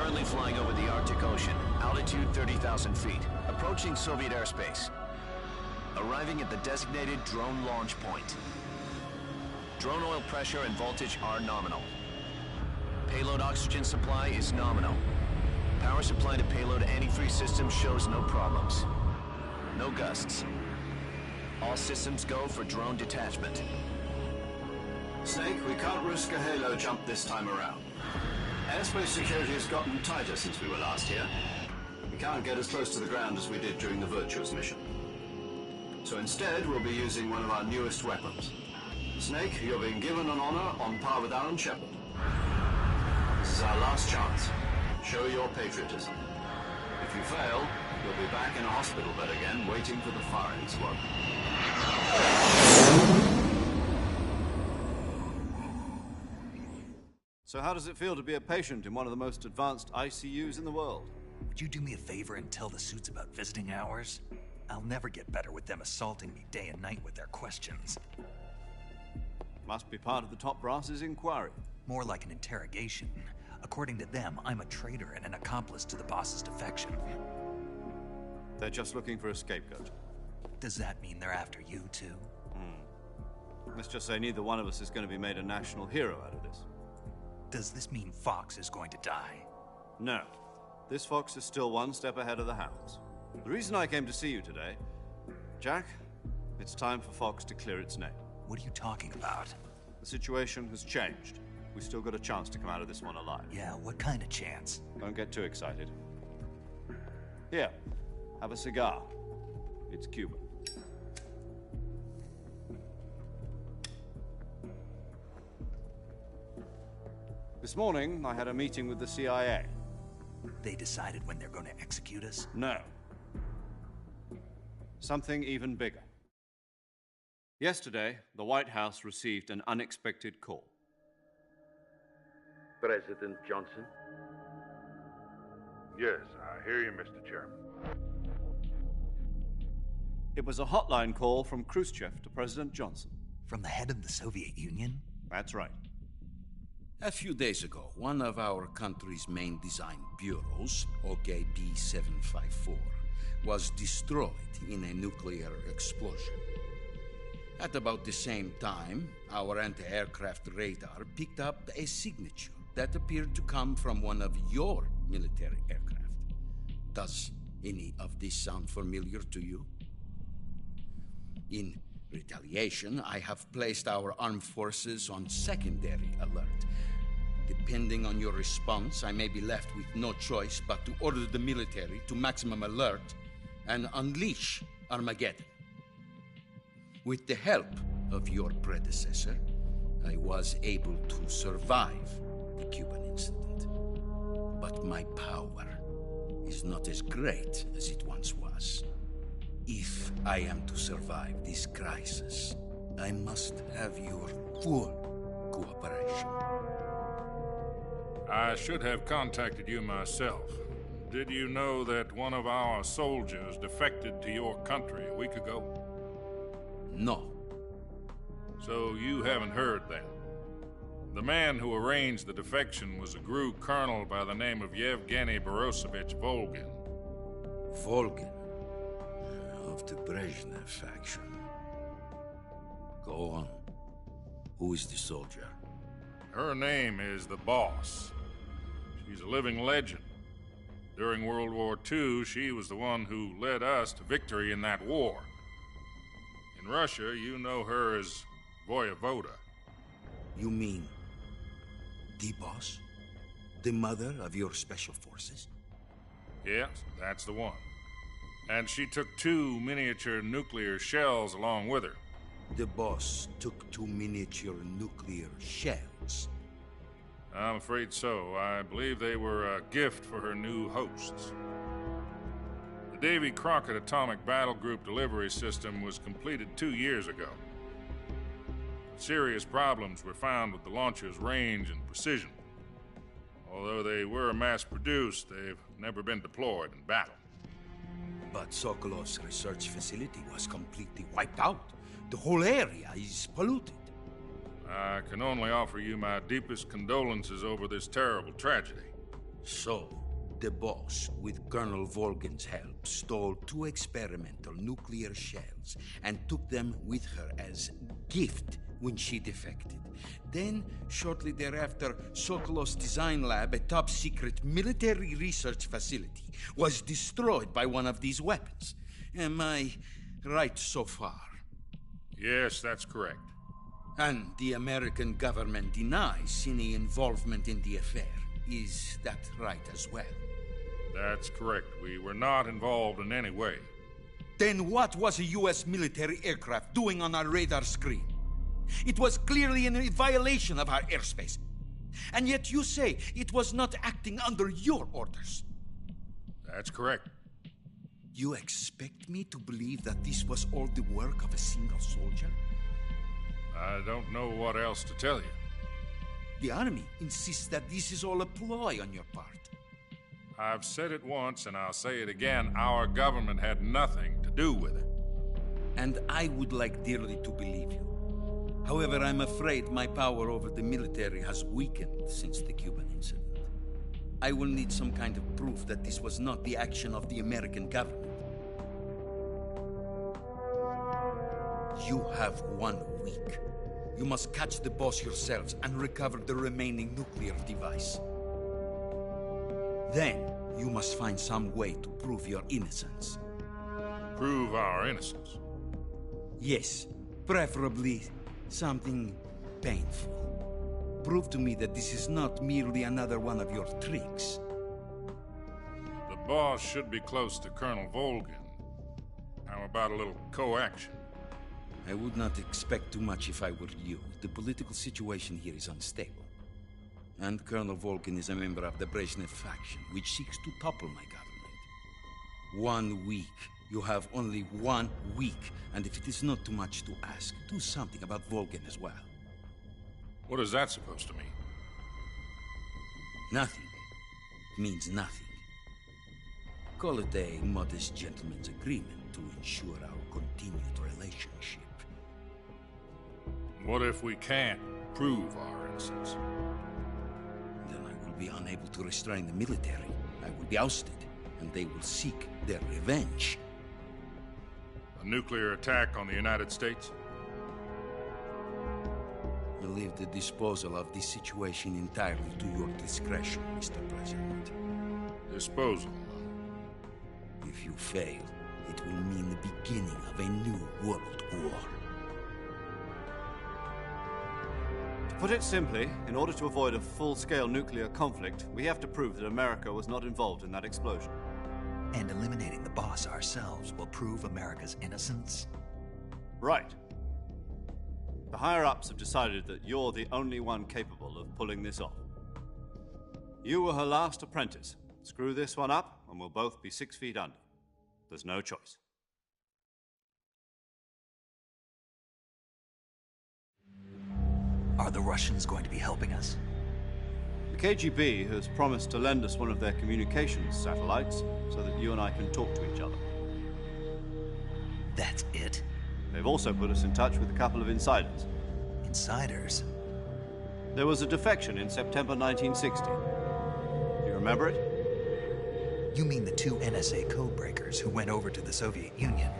Currently flying over the Arctic Ocean, altitude 30,000 feet, approaching Soviet airspace. Arriving at the designated drone launch point. Drone oil pressure and voltage are nominal. Payload oxygen supply is nominal. Power supply to payload antifreeze system shows no problems. No gusts. All systems go for drone detachment. Snake, we can't risk a halo jump this time around. Airspace security has gotten tighter since we were last here. We can't get as close to the ground as we did during the Virtuous mission. So instead, we'll be using one of our newest weapons. Snake, you're being given an honor on par with Aaron Shepard. This is our last chance. Show your patriotism. If you fail, you'll be back in a hospital bed again, waiting for the firing squad. So how does it feel to be a patient in one of the most advanced ICUs in the world? Would you do me a favor and tell the suits about visiting hours? I'll never get better with them assaulting me day and night with their questions. Must be part of the top brass's inquiry. More like an interrogation. According to them, I'm a traitor and an accomplice to the boss's defection. They're just looking for a scapegoat. Does that mean they're after you, too? Let's just say neither one of us is going to be made a national hero out of this. Does this mean Fox is going to die? No. This fox is still one step ahead of the hounds. The reason I came to see you today, Jack, it's time for Fox to clear its name. What are you talking about? The situation has changed. We've still got a chance to come out of this one alive. Yeah, what kind of chance? Don't get too excited. Here, have a cigar. It's Cuban. This morning, I had a meeting with the CIA. They decided when they're going to execute us? No. Something even bigger. Yesterday, the White House received an unexpected call. President Johnson? Yes, I hear you, Mr. Chairman. It was a hotline call from Khrushchev to President Johnson. From the head of the Soviet Union? That's right. A few days ago, one of our country's main design bureaus, OKB 754, was destroyed in a nuclear explosion. At about the same time, our anti-aircraft radar picked up a signature that appeared to come from one of your military aircraft. Does any of this sound familiar to you? In retaliation, I have placed our armed forces on secondary alert. Depending on your response, I may be left with no choice but to order the military to maximum alert and unleash Armageddon. With the help of your predecessor, I was able to survive the Cuban incident. But my power is not as great as it once was. If I am to survive this crisis, I must have your full cooperation. I should have contacted you myself. Did you know that one of our soldiers defected to your country a week ago? No. So you haven't heard then. The man who arranged the defection was a GRU colonel by the name of Yevgeny Borosovich Volgin. Volgin, of the Brezhnev faction. Go on. Who is the soldier? Her name is the Boss. She's a living legend. During World War II, she was the one who led us to victory in that war. In Russia, you know her as Voyevoda. You mean the boss? The mother of your special forces? Yes, that's the one. And she took 2 miniature nuclear shells along with her. The boss took 2 miniature nuclear shells. I'm afraid so. I believe they were a gift for her new hosts. The Davy Crockett Atomic Battle Group delivery system was completed 2 years ago. Serious problems were found with the launcher's range and precision. Although they were mass-produced, they've never been deployed in battle. But Sokolov's research facility was completely wiped out. The whole area is polluted. I can only offer you my deepest condolences over this terrible tragedy. So, the boss, with Colonel Volgin's help, stole 2 experimental nuclear shells and took them with her as gift when she defected. Then, shortly thereafter, Sokolov's design lab, a top-secret military research facility, was destroyed by one of these weapons. Am I right so far? Yes, that's correct. And the American government denies any involvement in the affair. Is that right as well? That's correct. We were not involved in any way. Then what was a U.S. military aircraft doing on our radar screen? It was clearly in a violation of our airspace. And yet you say it was not acting under your orders. That's correct. You expect me to believe that this was all the work of a single soldier? I don't know what else to tell you. The Army insists that this is all a ploy on your part. I've said it once and I'll say it again. Our government had nothing to do with it. And I would like dearly to believe you. However, I'm afraid my power over the military has weakened since the Cuban incident. I will need some kind of proof that this was not the action of the American government. You have 1 week. You must catch the boss yourselves and recover the remaining nuclear device. Then, you must find some way to prove your innocence. Prove our innocence? Yes, preferably something painful. Prove to me that this is not merely another one of your tricks. The boss should be close to Colonel Volgin. How about a little co-action? I would not expect too much if I were you. The political situation here is unstable. And Colonel Volgin is a member of the Brezhnev faction, which seeks to topple my government. 1 week. You have only 1 week. And if it is not too much to ask, do something about Volgin as well. What is that supposed to mean? Nothing. It means nothing. Call it a modest gentleman's agreement to ensure our continued relationship. What if we can't prove our innocence? Then I will be unable to restrain the military. I will be ousted, and they will seek their revenge. A nuclear attack on the United States? I leave the disposal of this situation entirely to your discretion, Mr. President. Disposal? If you fail, it will mean the beginning of a new world war. To put it simply, in order to avoid a full-scale nuclear conflict, we have to prove that America was not involved in that explosion. And eliminating the boss ourselves will prove America's innocence? Right. The higher-ups have decided that you're the only one capable of pulling this off. You were her last apprentice. Screw this one up, and we'll both be 6 feet under. There's no choice. Are the Russians going to be helping us? The KGB has promised to lend us one of their communications satellites so that you and I can talk to each other. That's it? They've also put us in touch with a couple of insiders. Insiders? There was a defection in September 1960. Do you remember it? You mean the 2 NSA codebreakers who went over to the Soviet Union?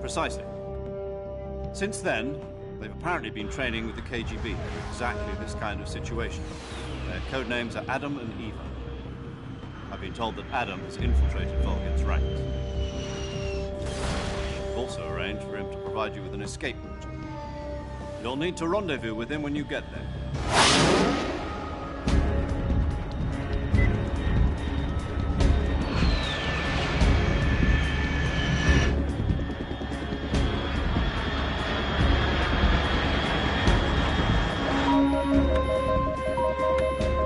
Precisely. Since then, they've apparently been training with the KGB for exactly this kind of situation. Their code names are Adam and Eva. I've been told that Adam has infiltrated Volgin's ranks. I've also arranged for him to provide you with an escape route. You'll need to rendezvous with him when you get there.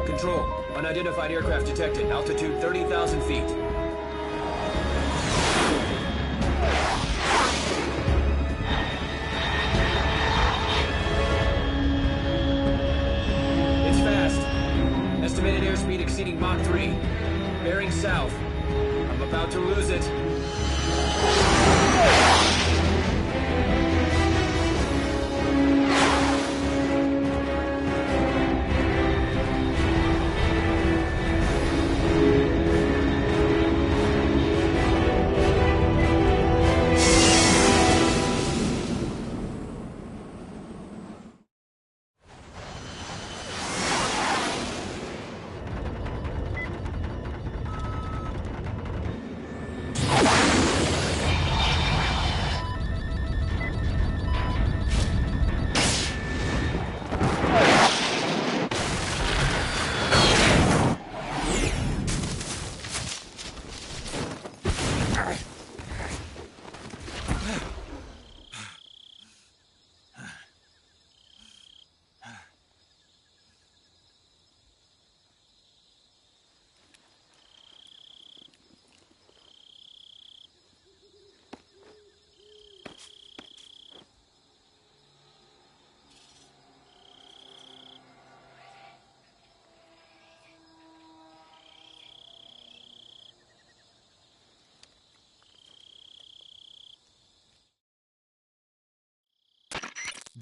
Control. Unidentified aircraft detected. Altitude 30,000 feet. It's fast. Estimated airspeed exceeding Mach 3. Bearing south. I'm about to lose it.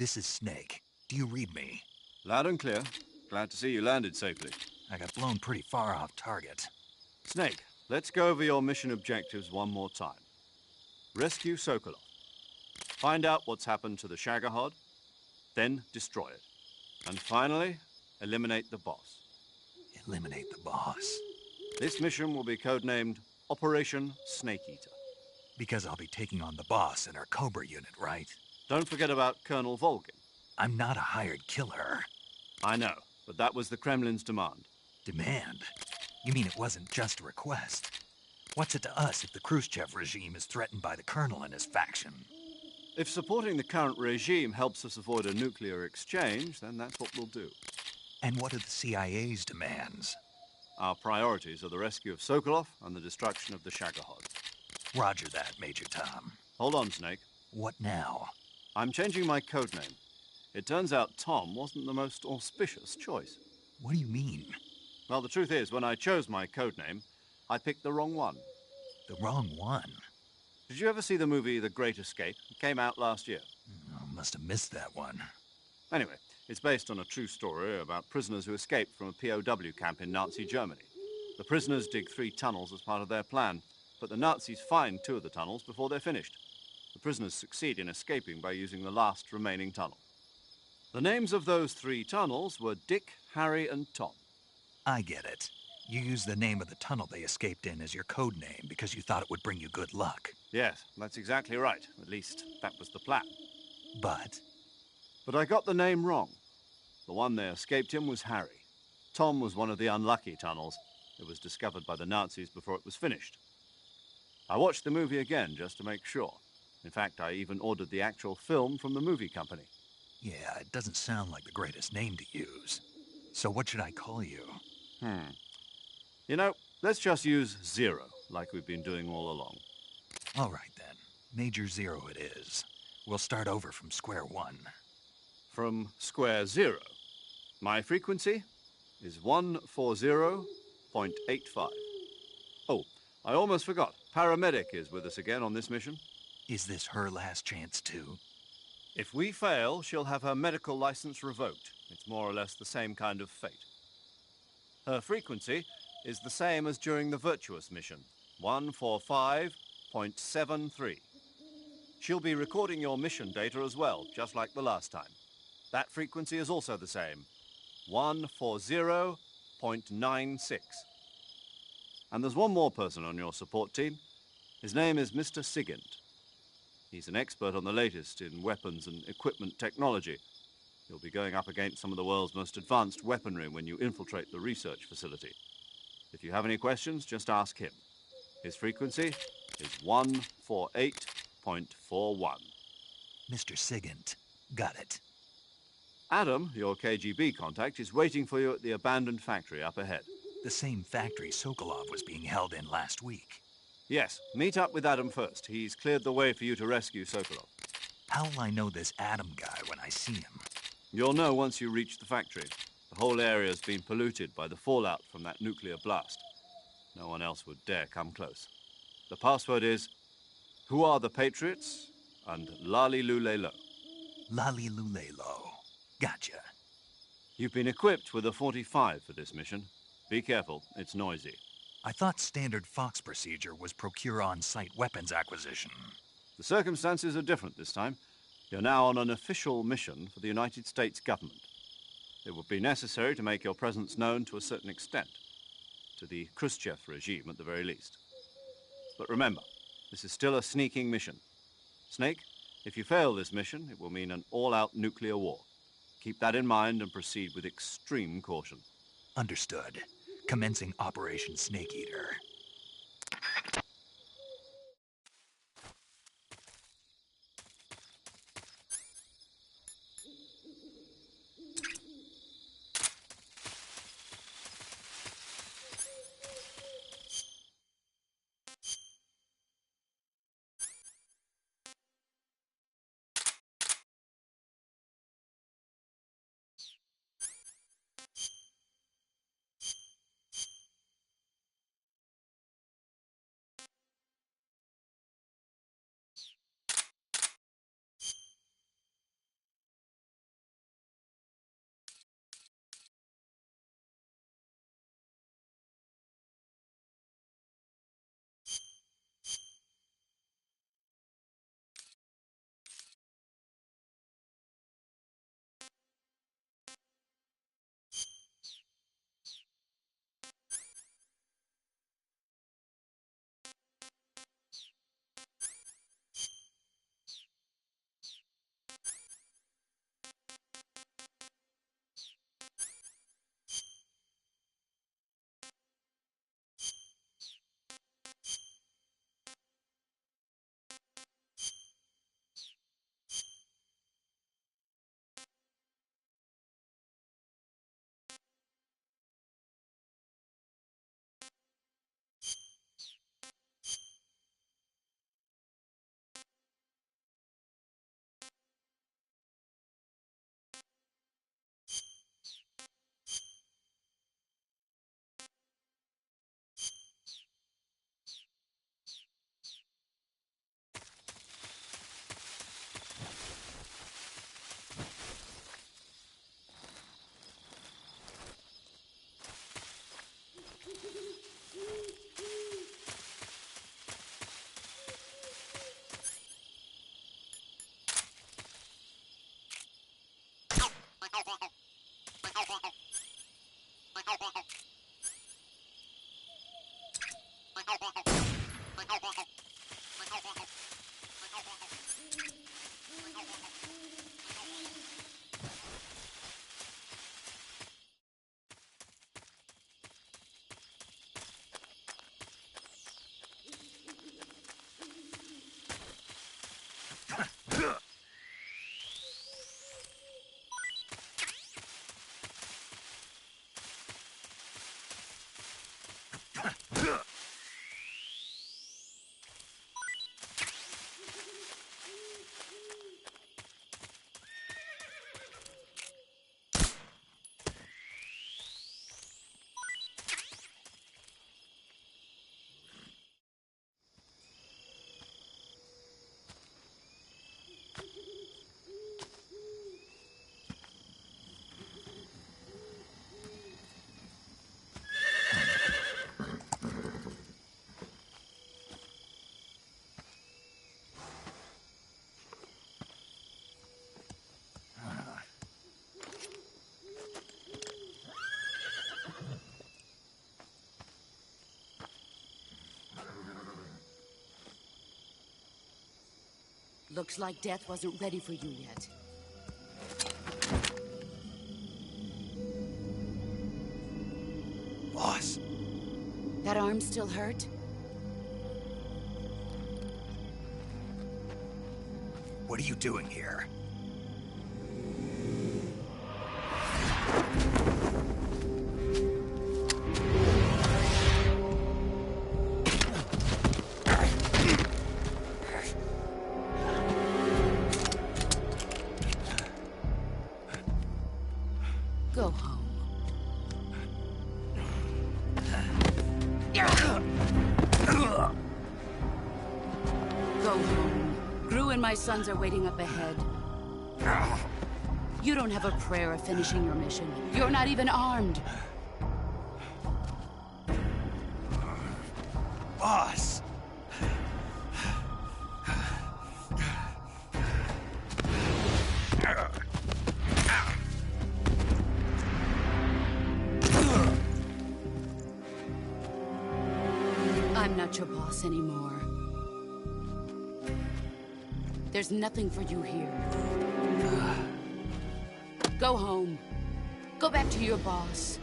This is Snake. Do you read me? Loud and clear. Glad to see you landed safely. I got blown pretty far off target. Snake, let's go over your mission objectives one more time. Rescue Sokolov. Find out what's happened to the Shagohod, then destroy it. And finally, eliminate the boss. Eliminate the boss. This mission will be codenamed Operation Snake Eater. Because I'll be taking on the boss in our Cobra unit, right? Don't forget about Colonel Volgin. I'm not a hired killer. I know, but that was the Kremlin's demand. Demand? You mean it wasn't just a request? What's it to us if the Khrushchev regime is threatened by the Colonel and his faction? If supporting the current regime helps us avoid a nuclear exchange, then that's what we'll do. And what are the CIA's demands? Our priorities are the rescue of Sokolov and the destruction of the Shagohod. Roger that, Major Tom. Hold on, Snake. What now? I'm changing my codename. It turns out Tom wasn't the most auspicious choice. What do you mean? Well, the truth is, when I chose my codename, I picked the wrong one. The wrong one? Did you ever see the movie The Great Escape? It came out last year. Oh, must have missed that one. Anyway, it's based on a true story about prisoners who escaped from a POW camp in Nazi Germany. The prisoners dig 3 tunnels as part of their plan, but the Nazis find 2 of the tunnels before they're finished. The prisoners succeed in escaping by using the last remaining tunnel. The names of those 3 tunnels were Dick, Harry, and Tom. I get it. You used the name of the tunnel they escaped in as your code name because you thought it would bring you good luck. Yes, that's exactly right. At least, that was the plan. But I got the name wrong. The one they escaped in was Harry. Tom was one of the unlucky tunnels. It was discovered by the Nazis before it was finished. I watched the movie again just to make sure. In fact, I even ordered the actual film from the movie company. yeah, it doesn't sound like the greatest name to use. So what should I call you? You know, let's just use Zero, like we've been doing all along. All right then. Major Zero it is. We'll start over from square one. From square 0. My frequency is 140.85. Oh, I almost forgot. Paramedic is with us again on this mission. Is this her last chance too? If we fail, she'll have her medical license revoked. It's more or less the same kind of fate. Her frequency is the same as during the Virtuous mission, 145.73. She'll be recording your mission data as well, just like the last time. That frequency is also the same, 140.96. And there's one more person on your support team. His name is Mr. Sigint. He's an expert on the latest in weapons and equipment technology. You'll be going up against some of the world's most advanced weaponry when you infiltrate the research facility. If you have any questions, just ask him. His frequency is 148.41. Mr. Sigint. Got it. Adam, your KGB contact, is waiting for you at the abandoned factory up ahead. The same factory Sokolov was being held in last week. Yes, meet up with Adam first. He's cleared the way for you to rescue Sokolov. How will I know this Adam guy when I see him? You'll know once you reach the factory. The whole area's been polluted by the fallout from that nuclear blast. No one else would dare come close. The password is, "Who are the Patriots?" and "Lali Lulelo." Lali Lulelo. Gotcha. You've been equipped with a 45 for this mission. Be careful, it's noisy. I thought standard Fox procedure was procure on-site weapons acquisition. The circumstances are different this time. You're now on an official mission for the United States government. It would be necessary to make your presence known to a certain extent, to the Khrushchev regime at the very least. But remember, this is still a sneaking mission. Snake, if you fail this mission, it will mean an all-out nuclear war. Keep that in mind and proceed with extreme caution. Understood. Commencing Operation Snake Eater. Looks like death wasn't ready for you yet. Boss. That arm still hurt? What are you doing here? Go home. Go home. Gru and my sons are waiting up ahead. You don't have a prayer of finishing your mission. You're not even armed. Boss! I'm not your boss anymore. There's nothing for you here. Go home. Go back to your boss.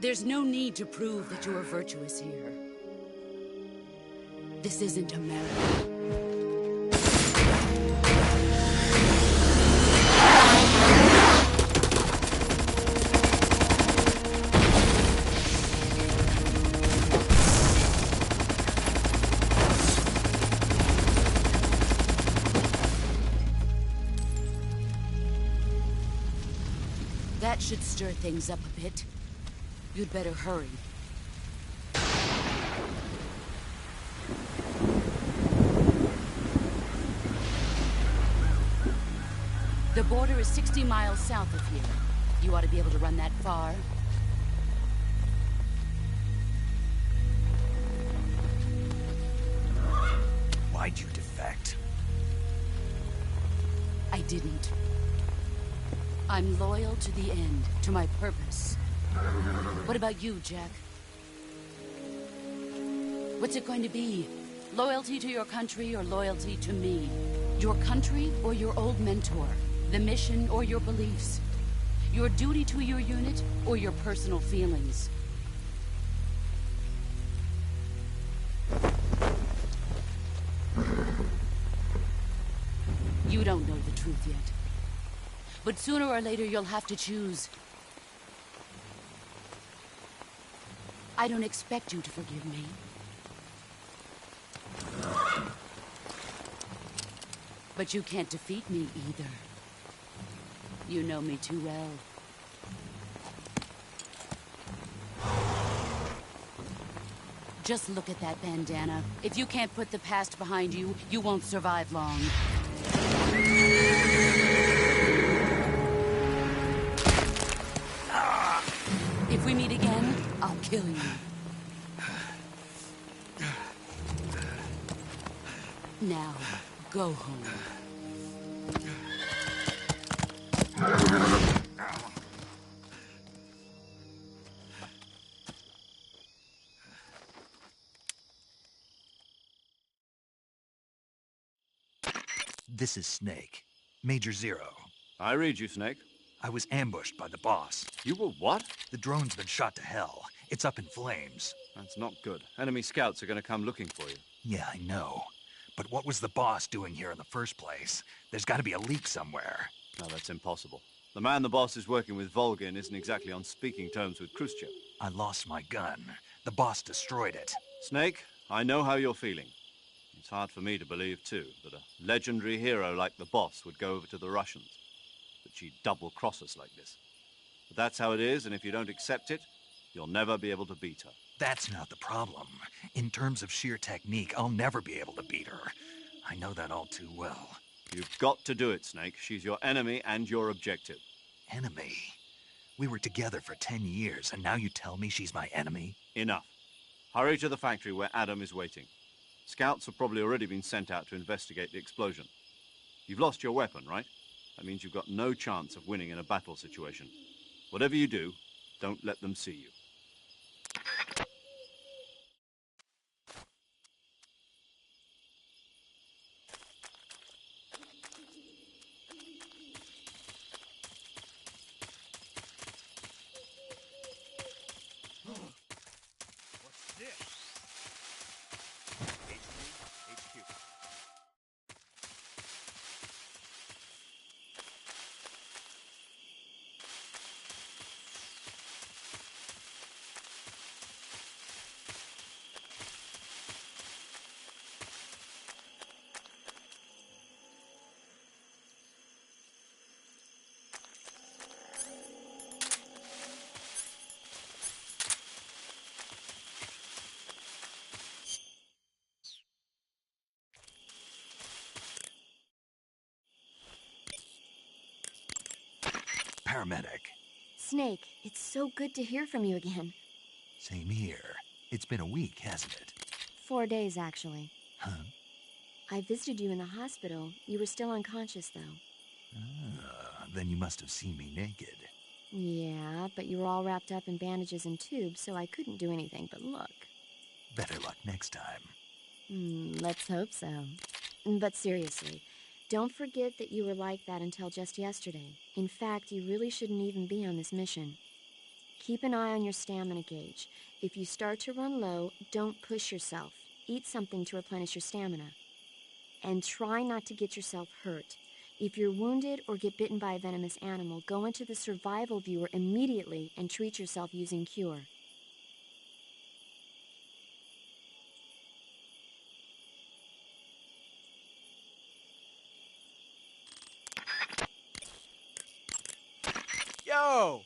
There's no need to prove that you are virtuous here. This isn't America. That should stir things up a bit. You'd better hurry. The border is 60 miles south of here. You ought to be able to run that far. Why'd you defect? I didn't. I'm loyal to the end, to my purpose. What about you, Jack? What's it going to be? Loyalty to your country or loyalty to me? Your country or your old mentor? The mission or your beliefs? Your duty to your unit or your personal feelings? You don't know the truth yet. But sooner or later, you'll have to choose. I don't expect you to forgive me. But you can't defeat me either. You know me too well. Just look at that bandana. If you can't put the past behind you, you won't survive long. If we meet again, I'll kill you. Now, go home. This is Snake. Major Zero. I read you, Snake. I was ambushed by the boss. You were what? The drone's been shot to hell. It's up in flames. That's not good. Enemy scouts are going to come looking for you. Yeah, I know. But what was the boss doing here in the first place? There's got to be a leak somewhere. No, that's impossible. The man the boss is working with, Volgin, isn't exactly on speaking terms with Khrushchev. I lost my gun. The boss destroyed it. Snake, I know how you're feeling. It's hard for me to believe, too, that a legendary hero like the boss would go over to the Russians. That she'd double-cross us like this. But that's how it is, and if you don't accept it, you'll never be able to beat her. That's not the problem. In terms of sheer technique, I'll never be able to beat her. I know that all too well. You've got to do it, Snake. She's your enemy and your objective. Enemy? We were together for 10 years, and now you tell me she's my enemy? Enough. Hurry to the factory where Adam is waiting. Scouts have probably already been sent out to investigate the explosion. You've lost your weapon, right? That means you've got no chance of winning in a battle situation. Whatever you do, don't let them see you. What's this? HQ. Paramedic. Snake, it's so good to hear from you again. Same here. It's been a week, hasn't it? 4 days, actually. Huh? I visited you in the hospital. You were still unconscious, though. Then you must have seen me naked. Yeah, but you were all wrapped up in bandages and tubes, so I couldn't do anything but look. Better luck next time. Let's hope so. But seriously, don't forget that you were like that until just yesterday. In fact, you really shouldn't even be on this mission. Keep an eye on your stamina gauge. If you start to run low, don't push yourself. Eat something to replenish your stamina. And try not to get yourself hurt. If you're wounded or get bitten by a venomous animal, go into the survival viewer immediately and treat yourself using Cure. Yo!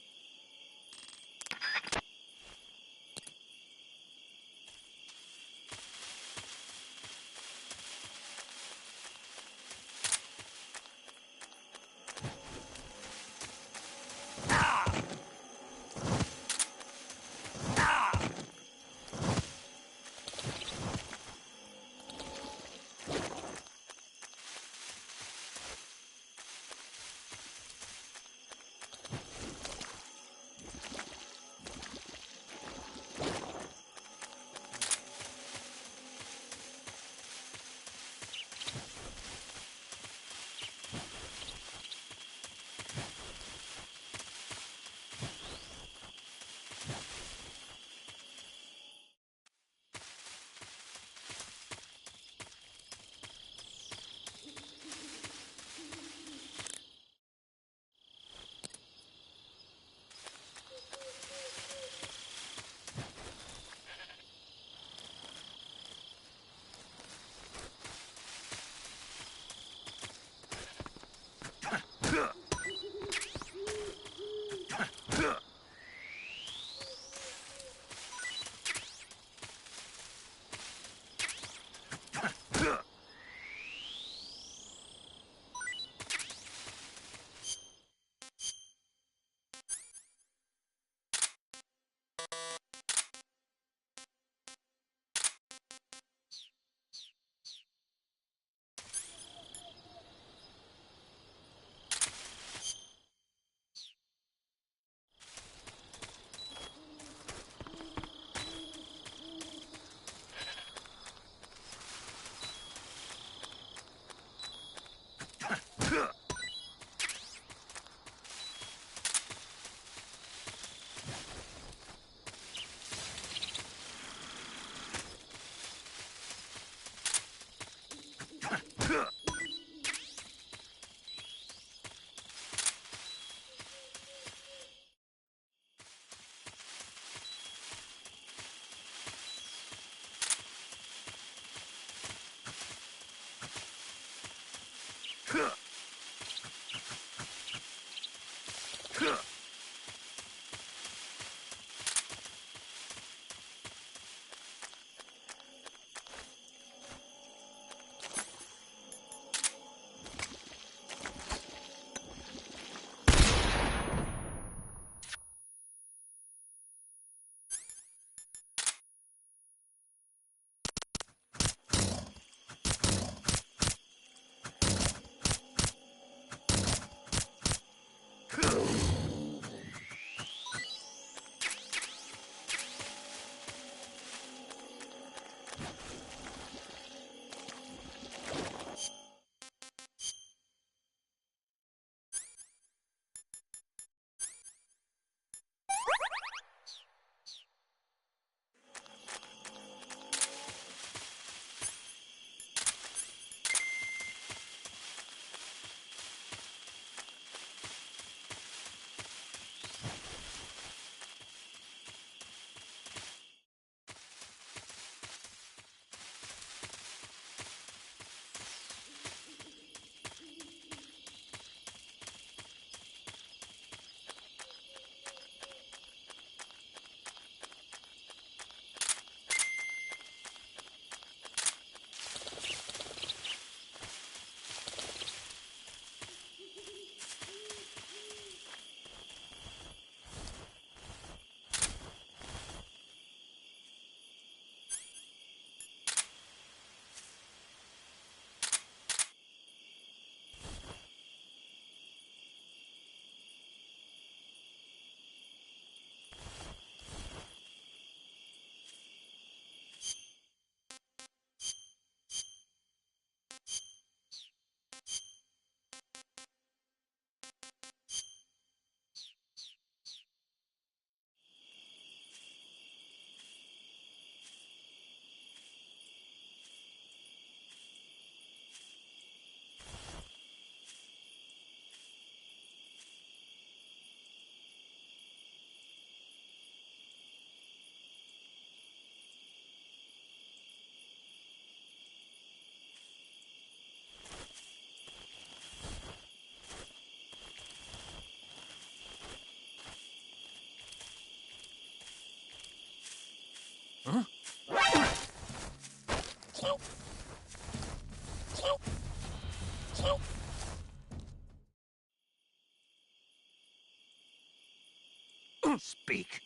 Speak.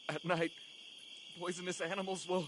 At night, poisonous animals will...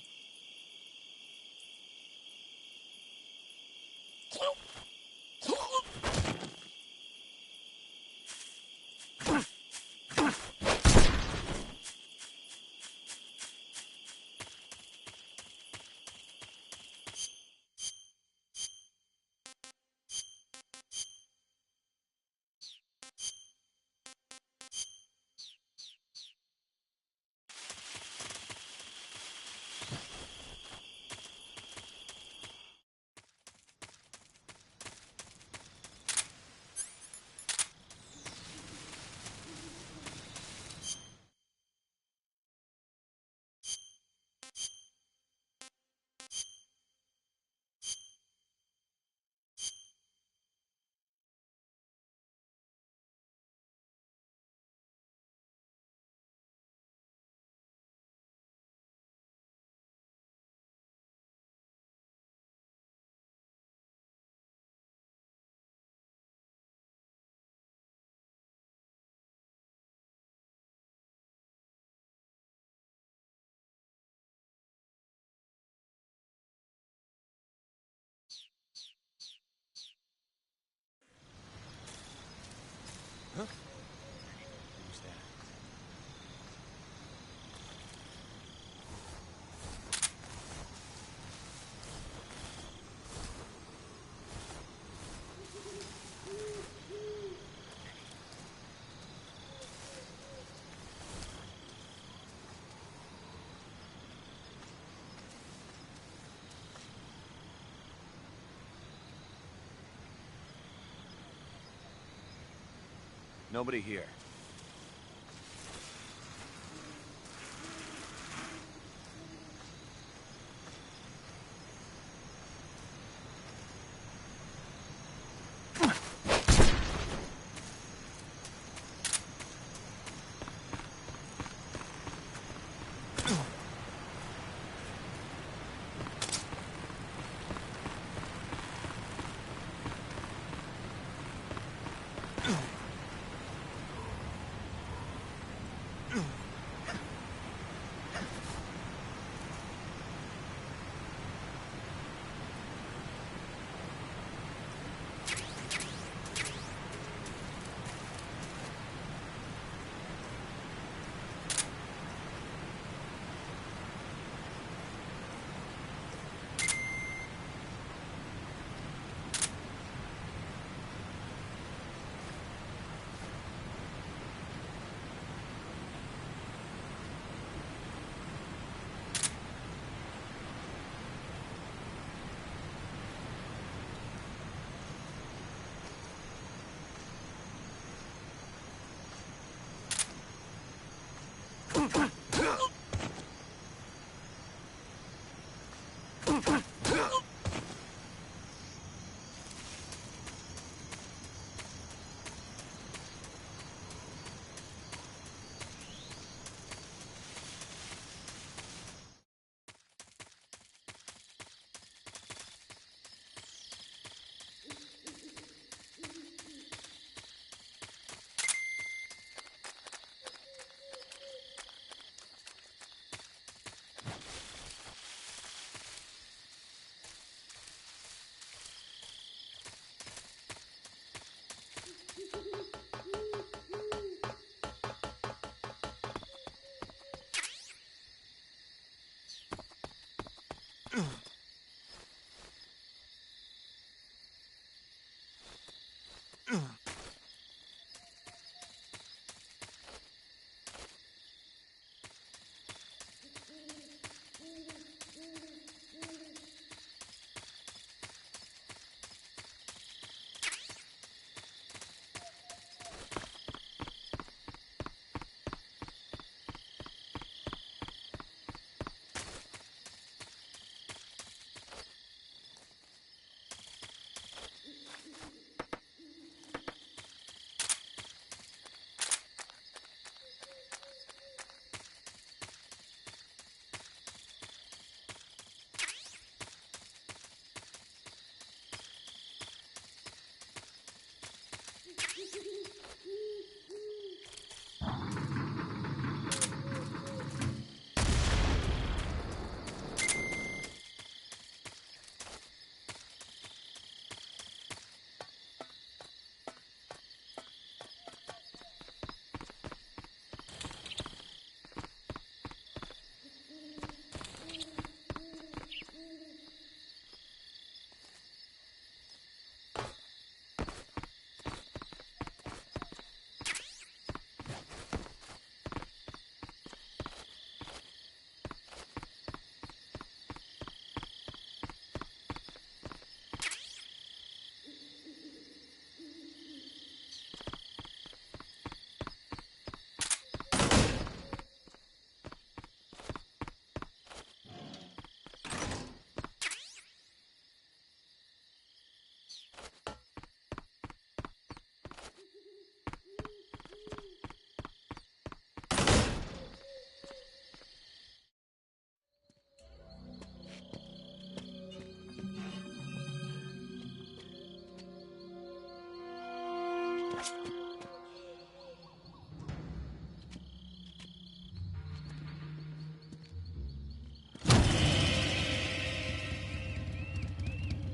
Huh? Who's that? Nobody here.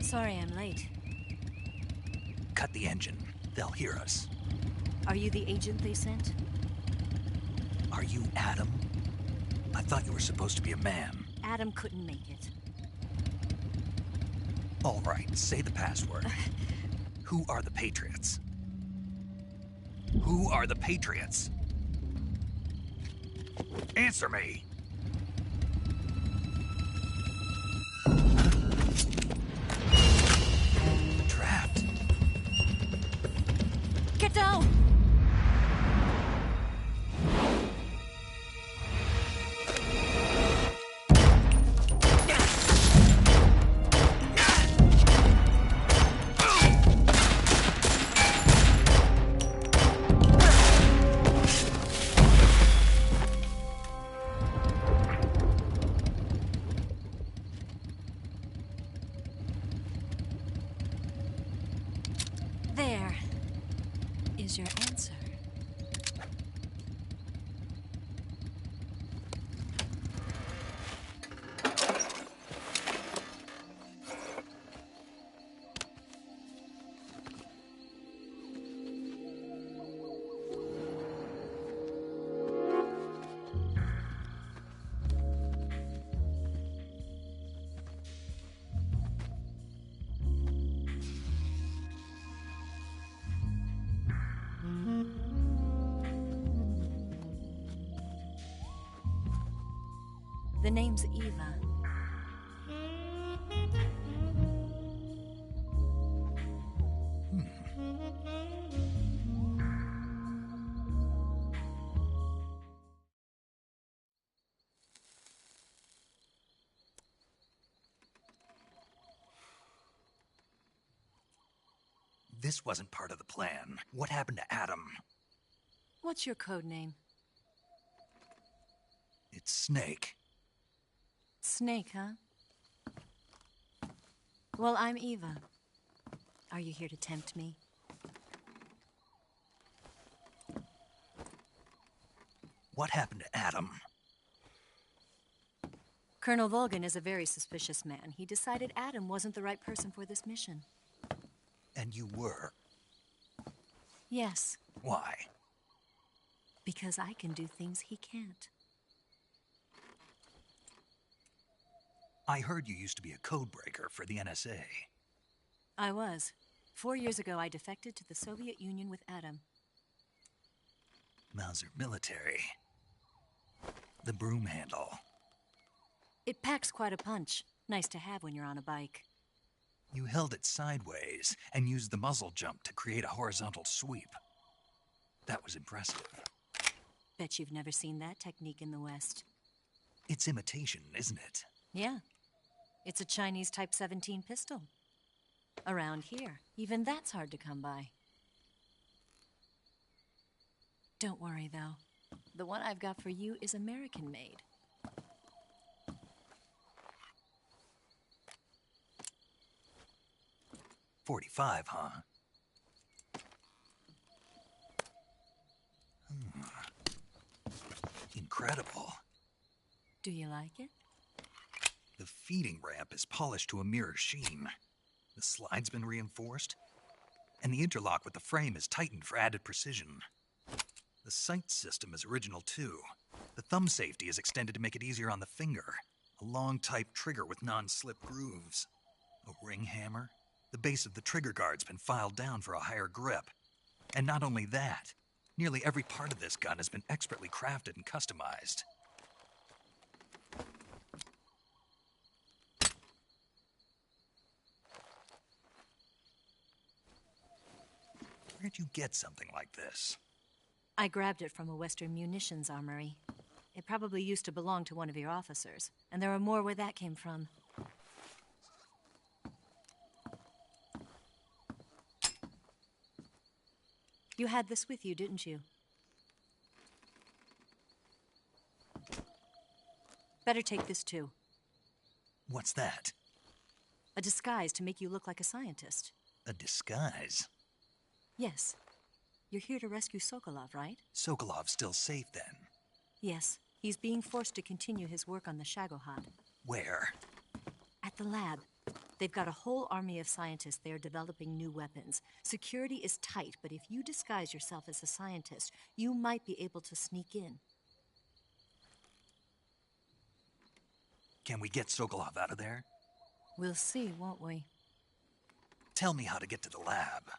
Sorry I'm late. Cut the engine. They'll hear us. Are you the agent they sent? Are you Adam? I thought you were supposed to be a man. Adam couldn't make it. All right, say the password. Who are the Patriots? Who are the Patriots? Answer me! Trapped. Get down! There is your answer. The name's Eva. this wasn't part of the plan, what happened to Adam? What's your code name? It's Snake. Snake, huh? Well, I'm Eva. Are you here to tempt me? What happened to Adam? Colonel Volgan is a very suspicious man. He decided Adam wasn't the right person for this mission. And you were? Yes. Why? Because I can do things he can't. I heard you used to be a codebreaker for the NSA. I was. 4 years ago, I defected to the Soviet Union with Adam. Mauser military. The broom handle. It packs quite a punch. Nice to have when you're on a bike. You held it sideways and used the muzzle jump to create a horizontal sweep. That was impressive. Bet you've never seen that technique in the West. It's imitation, isn't it? Yeah. It's a Chinese Type 17 pistol. Around here, even that's hard to come by. Don't worry, though. The one I've got for you is American-made. .45, huh? Incredible. Do you like it? The feeding ramp is polished to a mirror sheen. The slide's been reinforced, and the interlock with the frame is tightened for added precision. The sight system is original too. The thumb safety is extended to make it easier on the finger. A long type trigger with non-slip grooves. A ring hammer. The base of the trigger guard's been filed down for a higher grip. And not only that, nearly every part of this gun has been expertly crafted and customized. Where'd you get something like this? I grabbed it from a Western munitions armory. It probably used to belong to one of your officers, and there are more where that came from. You had this with you, didn't you? Better take this too. What's that? A disguise to make you look like a scientist. A disguise? Yes. You're here to rescue Sokolov, right? Sokolov's still safe then? Yes. He's being forced to continue his work on the Shagohod. Where? At the lab. They've got a whole army of scientists there developing new weapons. Security is tight, but if you disguise yourself as a scientist, you might be able to sneak in. Can we get Sokolov out of there? We'll see, won't we? Tell me how to get to the lab.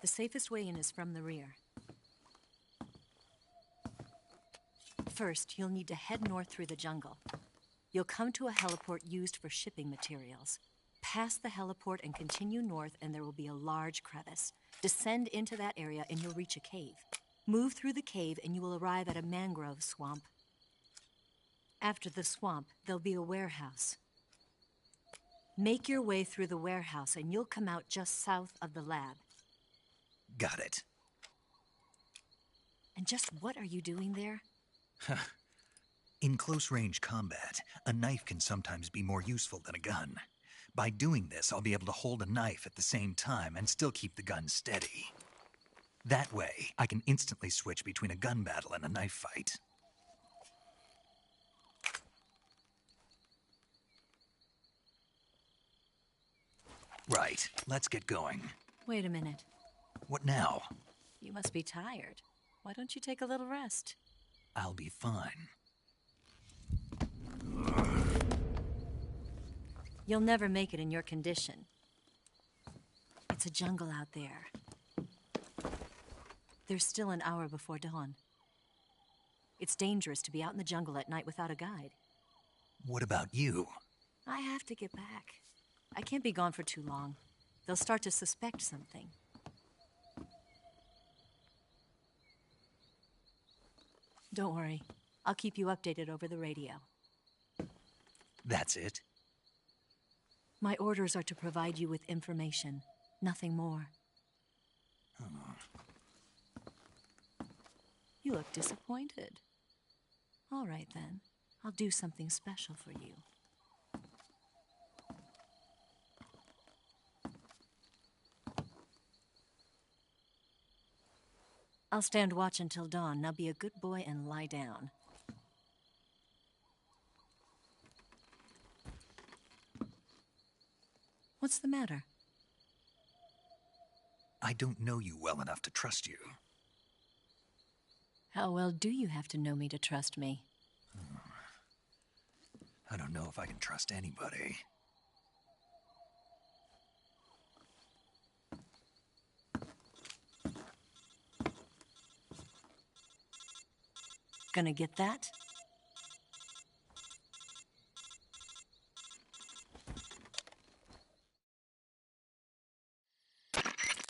The safest way in is from the rear. First, you'll need to head north through the jungle. You'll come to a heliport used for shipping materials. Pass the heliport and continue north, and there will be a large crevice. Descend into that area, and you'll reach a cave. Move through the cave, and you will arrive at a mangrove swamp. After the swamp, there'll be a warehouse. Make your way through the warehouse, and you'll come out just south of the lab. Got it. And just what are you doing there? In close-range combat, a knife can sometimes be more useful than a gun. By doing this, I'll be able to hold a knife at the same time and still keep the gun steady. That way, I can instantly switch between a gun battle and a knife fight. Right, let's get going. Wait a minute. What now? You must be tired. Why don't you take a little rest? I'll be fine. You'll never make it in your condition. It's a jungle out there. There's still an hour before dawn. It's dangerous to be out in the jungle at night without a guide. What about you? I have to get back. I can't be gone for too long. They'll start to suspect something. Don't worry. I'll keep you updated over the radio. That's it? My orders are to provide you with information. Nothing more. You look disappointed. All right, then. I'll do something special for you. I'll stand watch until dawn. Now be a good boy and lie down. What's the matter? I don't know you well enough to trust you. How well do you have to know me to trust me? I don't know if I can trust anybody. Gonna get that?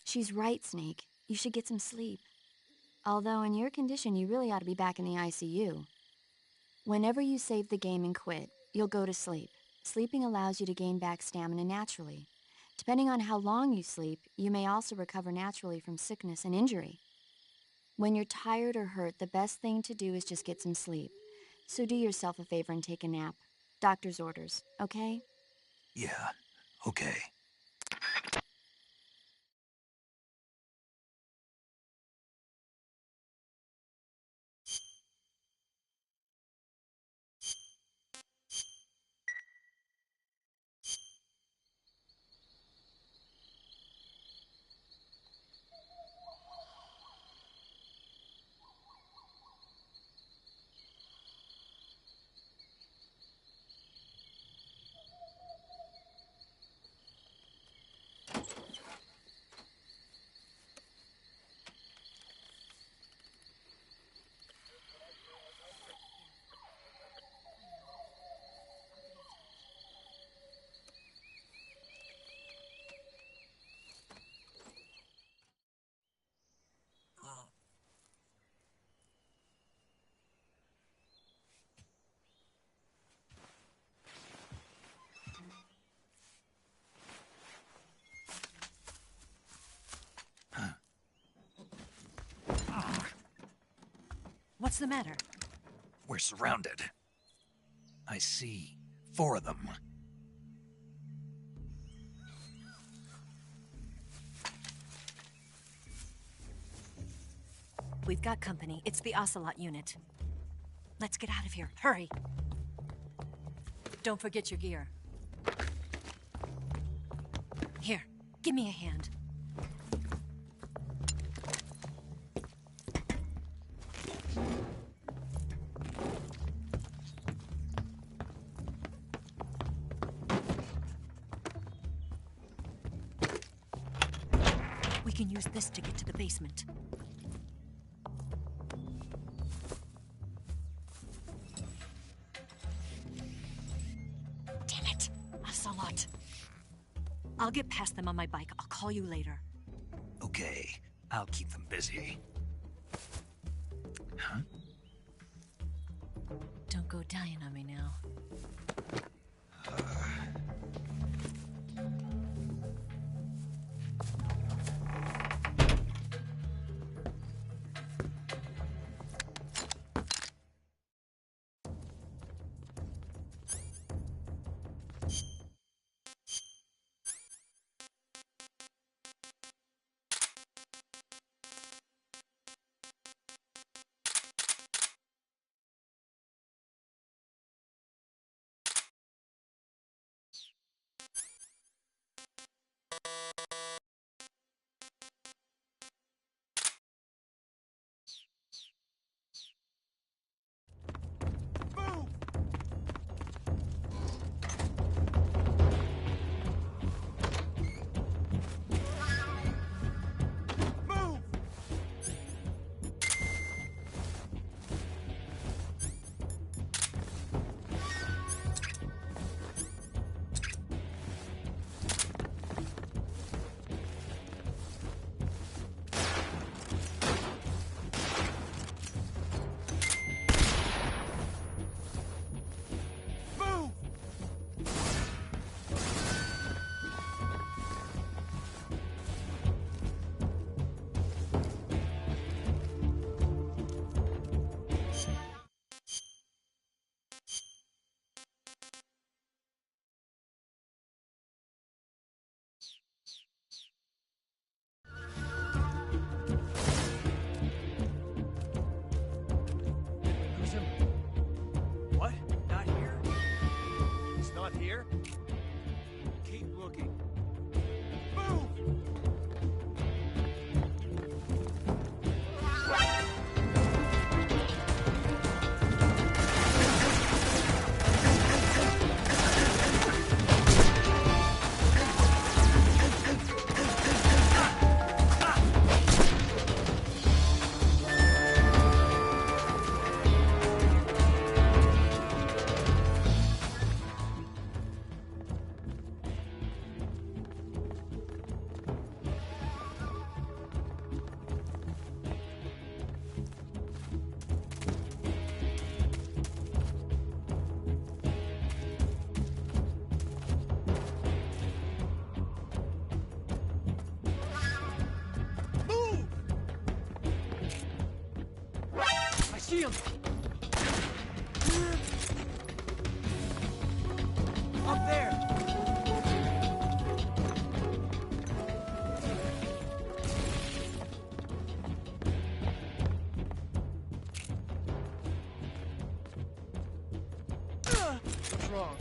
She's right, Snake. You should get some sleep. Although in your condition, you really ought to be back in the ICU. Whenever you save the game and quit, you'll go to sleep. Sleeping allows you to gain back stamina naturally. Depending on how long you sleep, you may also recover naturally from sickness and injury. When you're tired or hurt, the best thing to do is just get some sleep. So do yourself a favor and take a nap. Doctor's orders, okay? Yeah, okay. What's the matter? We're surrounded. I see 4 of them. We've got company. It's the Ocelot unit. Let's get out of here. Hurry! Don't forget your gear. Here, give me a hand. We can use this to get to the basement. Damn it! Ocelot. I'll get past them on my bike. I'll call you later. Okay, I'll keep them busy. Huh? Don't go dying on me now. here. Keep looking. Move! See him! Up there! What's wrong?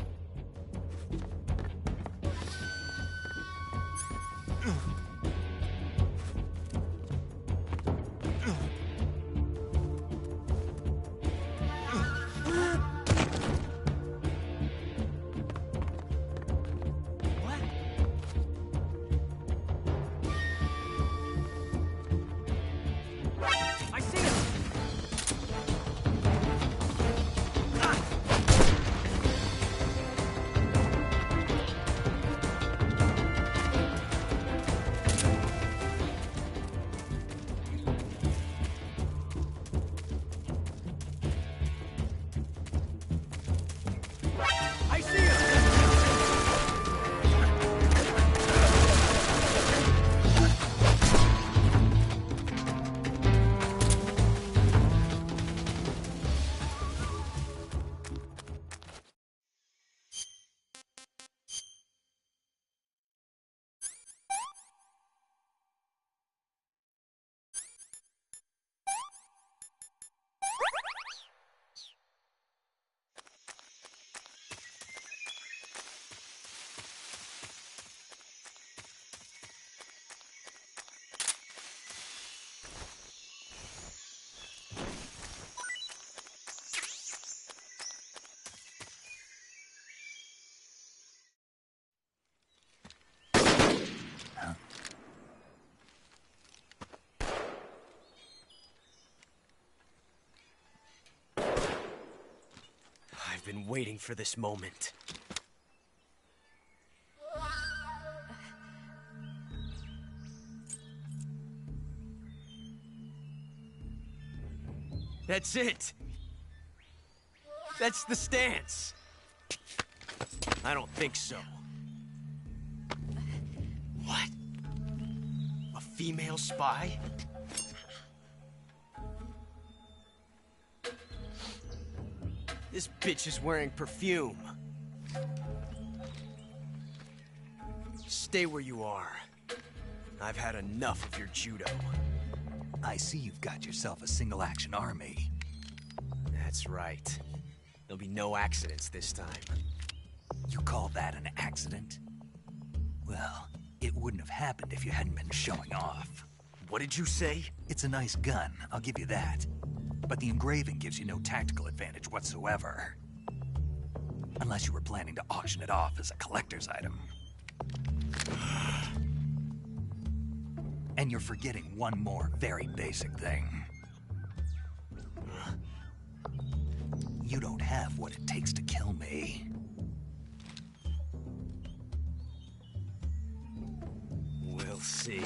I've been waiting for this moment. That's it! That's the stance! I don't think so. What? A female spy? This bitch is wearing perfume. Stay where you are. I've had enough of your judo. I see you've got yourself a single-action army. That's right. There'll be no accidents this time. You call that an accident? Well, it wouldn't have happened if you hadn't been showing off. What did you say? It's a nice gun, I'll give you that. But the engraving gives you no tactical advantage whatsoever. Unless you were planning to auction it off as a collector's item. And you're forgetting one more very basic thing. You don't have what it takes to kill me. We'll see.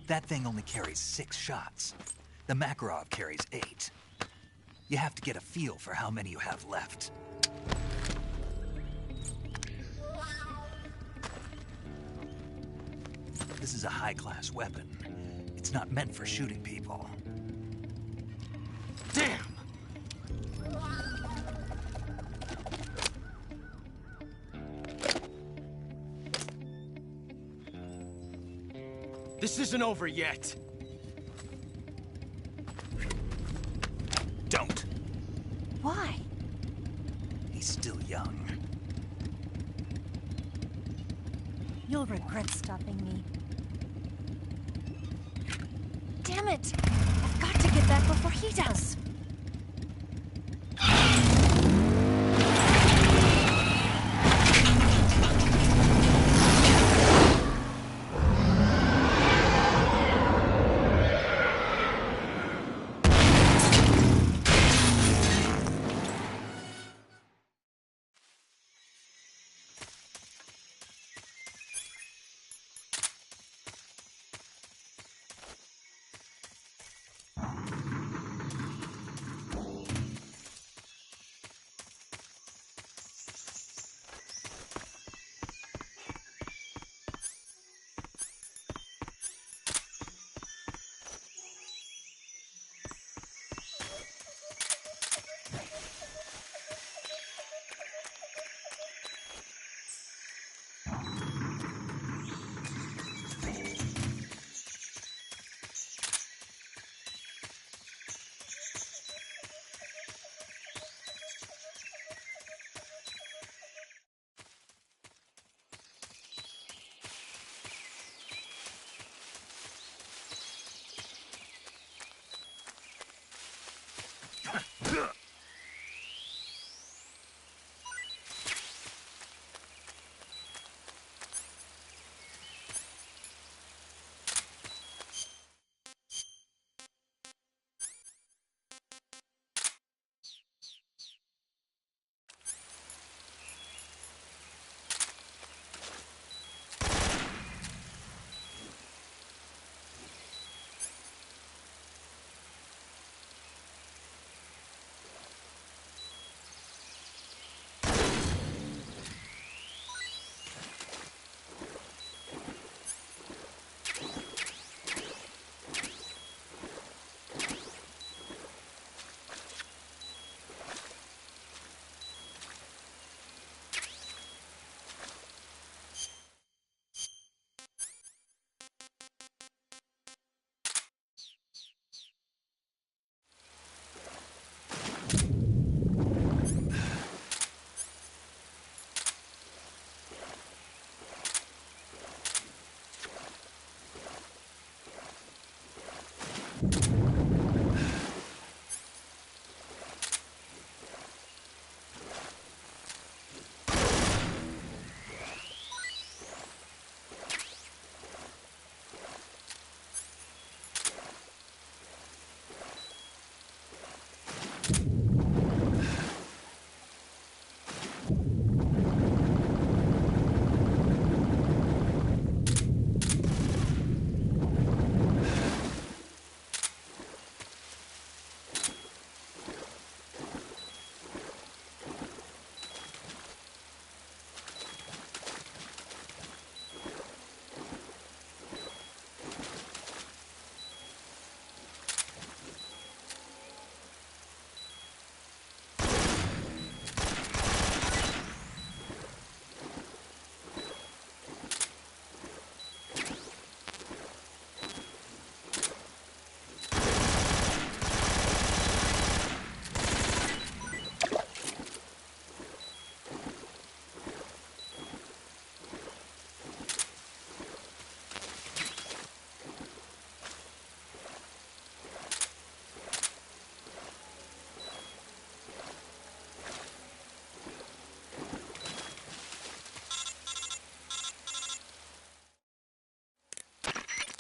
That thing only carries 6 shots. The Makarov carries 8. You have to get a feel for how many you have left. This is a high-class weapon. It's not meant for shooting people. Damn! This isn't over yet. Don't. Why? He's still young. You'll regret stopping me. Damn it! I've got to get back before he does.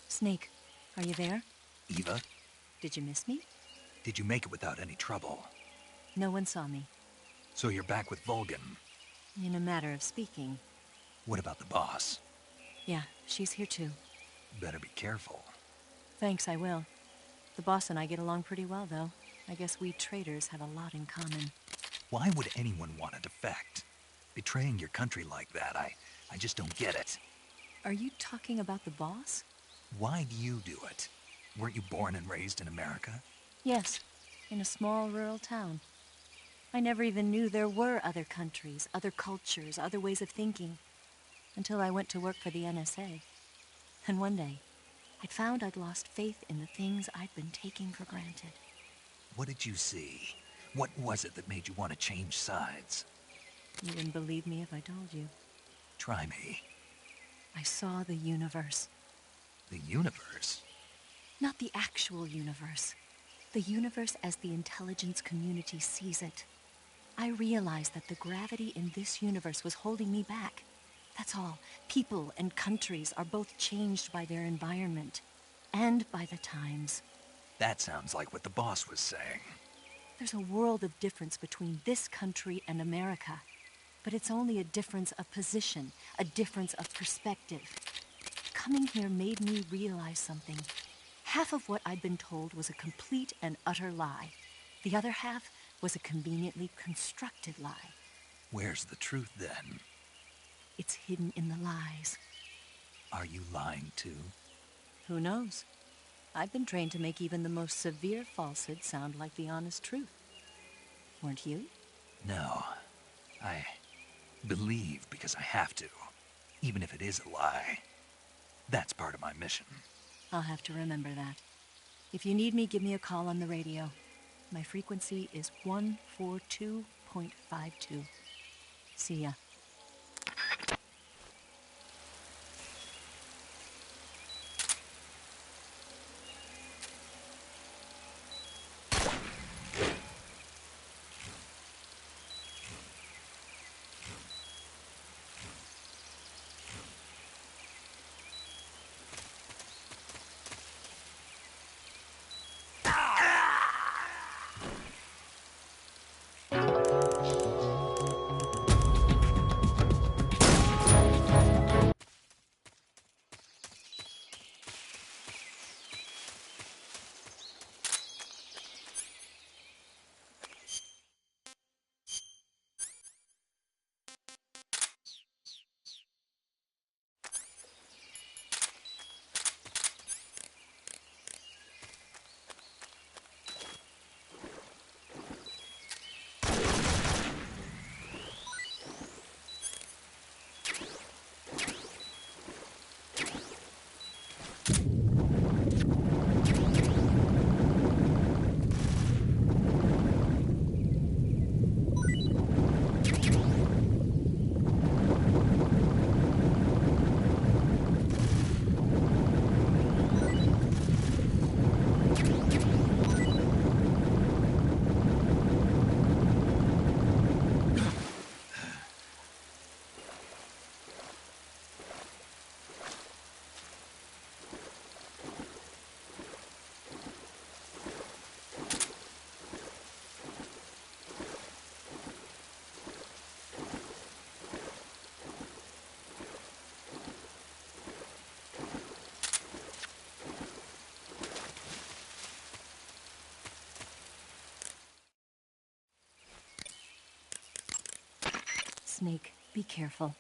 Snake, are you there? Eva, Did you miss me? did you make it without any trouble? No one saw me. So you're back with Vulcan. In a matter of speaking. What about the boss? Yeah, she's here too. Better be careful. Thanks, I will. The boss and I get along pretty well, though. I guess we traitors have a lot in common. Why would anyone want to defect? Betraying your country like that, I just don't get it. Are you talking about the boss? Why do you do it? Weren't you born and raised in America? Yes, in a small rural town. I never even knew there were other countries, other cultures, other ways of thinking, until I went to work for the NSA. And one day, I'd found I'd lost faith in the things I'd been taking for granted. What did you see? What was it that made you want to change sides? You wouldn't believe me if I told you. Try me. I saw the universe. The universe? Not the actual universe. The universe as the intelligence community sees it. I realized that the gravity in this universe was holding me back. That's all. People and countries are both changed by their environment and by the times. That sounds like what the boss was saying. There's a world of difference between this country and America. But it's only a difference of position, a difference of perspective. Coming here made me realize something. Half of what I'd been told was a complete and utter lie. The other half was a conveniently constructed lie. Where's the truth, then? It's hidden in the lies. Are you lying, too? Who knows? I've been trained to make even the most severe falsehood sound like the honest truth. Weren't you? No. I believe because I have to, even if it is a lie. That's part of my mission. I'll have to remember that. If you need me, give me a call on the radio. My frequency is 142.52. See ya. Snake, be careful.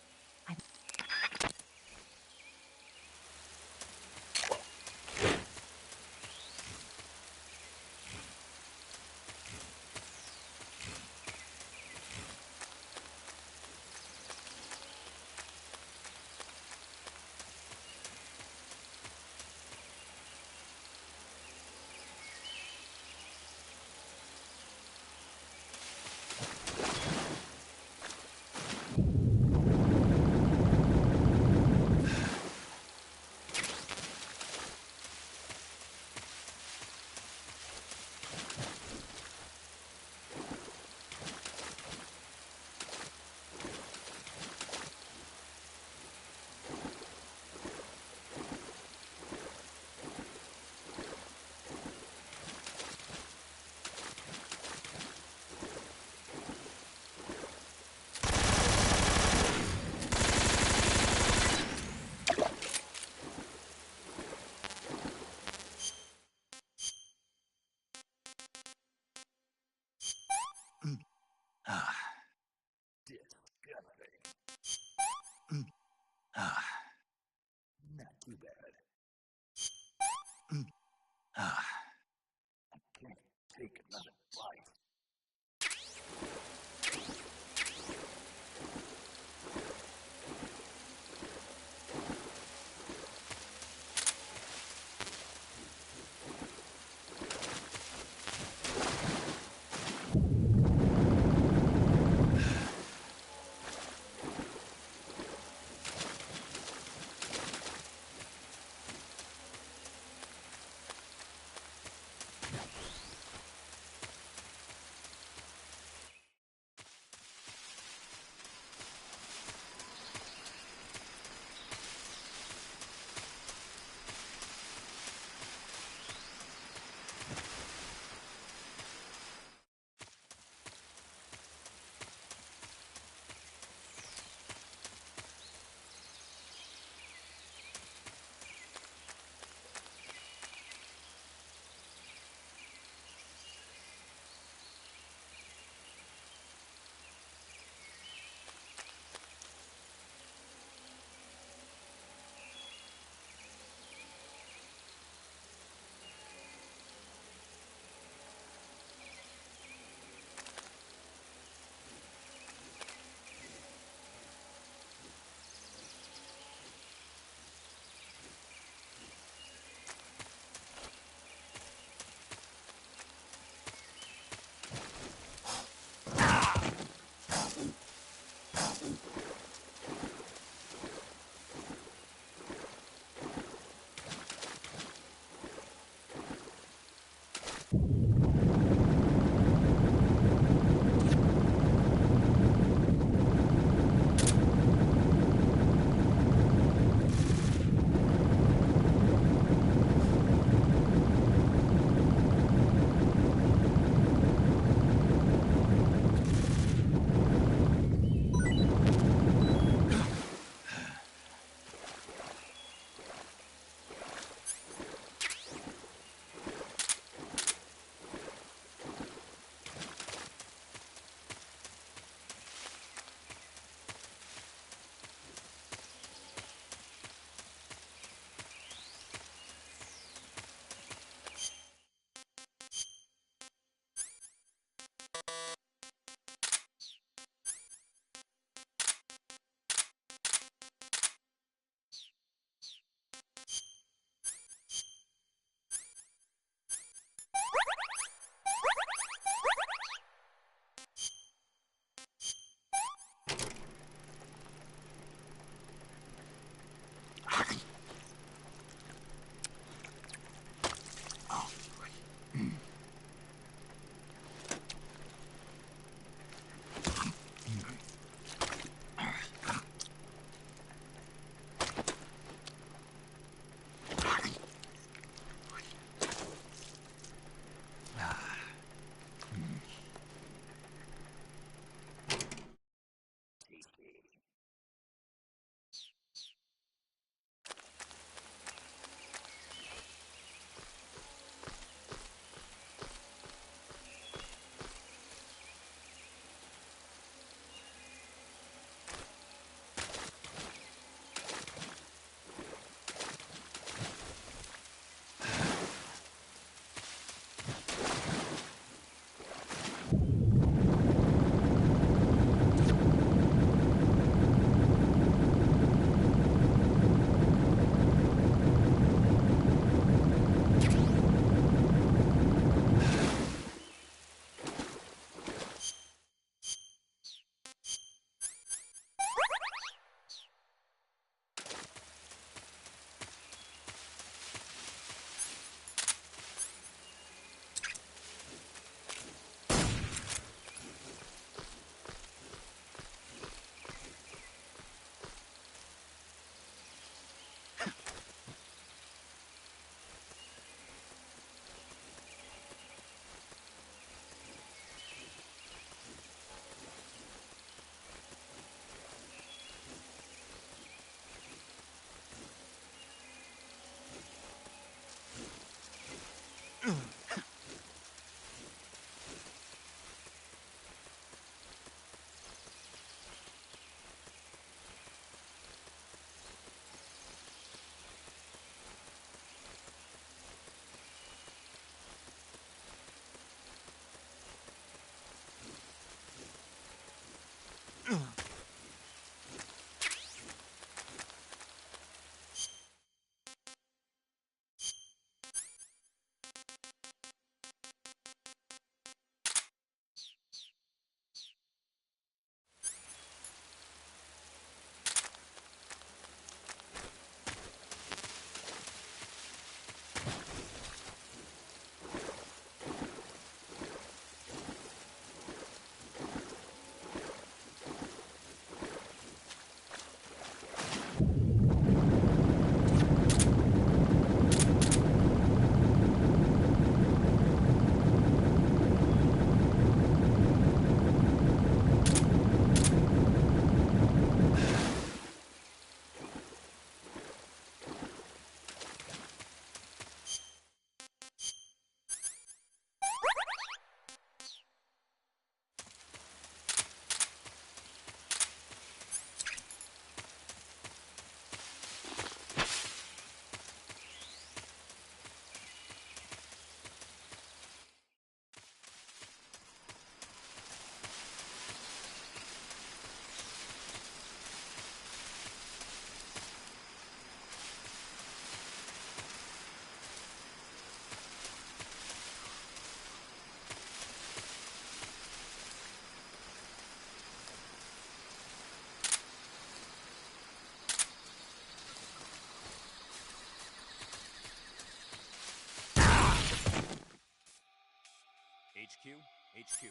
HQ? HQ.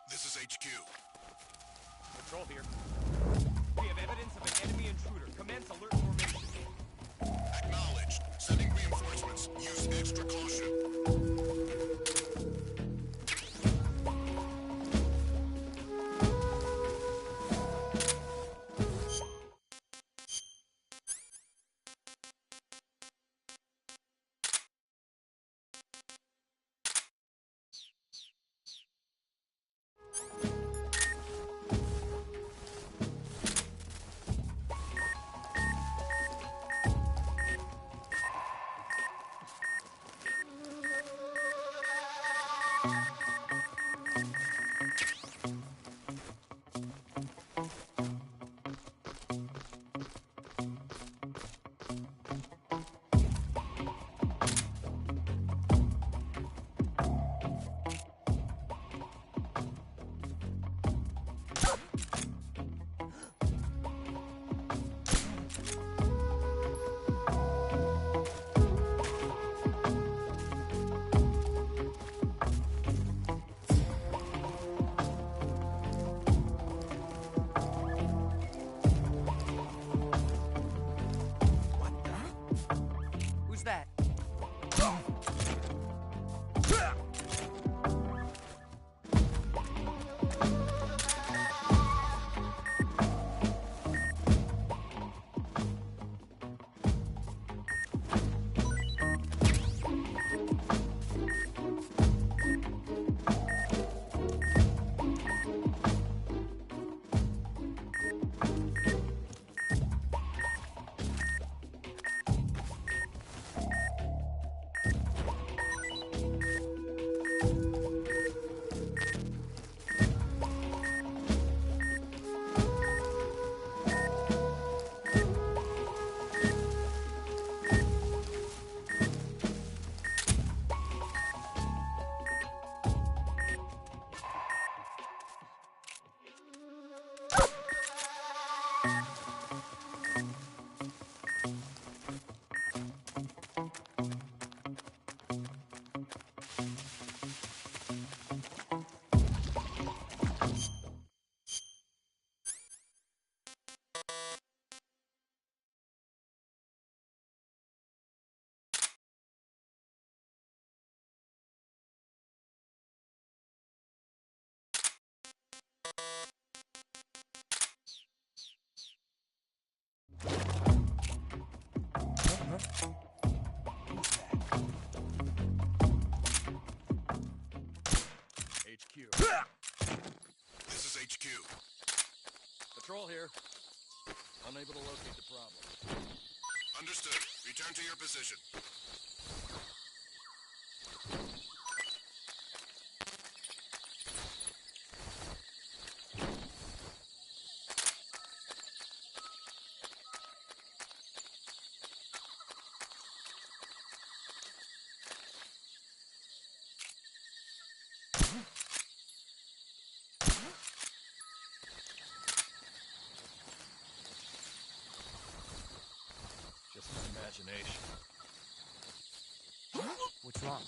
This is HQ. Patrol here. We have evidence of an enemy intruder. Commence alert formation. Acknowledged. Sending reinforcements. Use extra caution. Who's that? HQ. This is HQ. Patrol here. Unable to locate the problem. Understood. Return to your position. Just my imagination. What's wrong?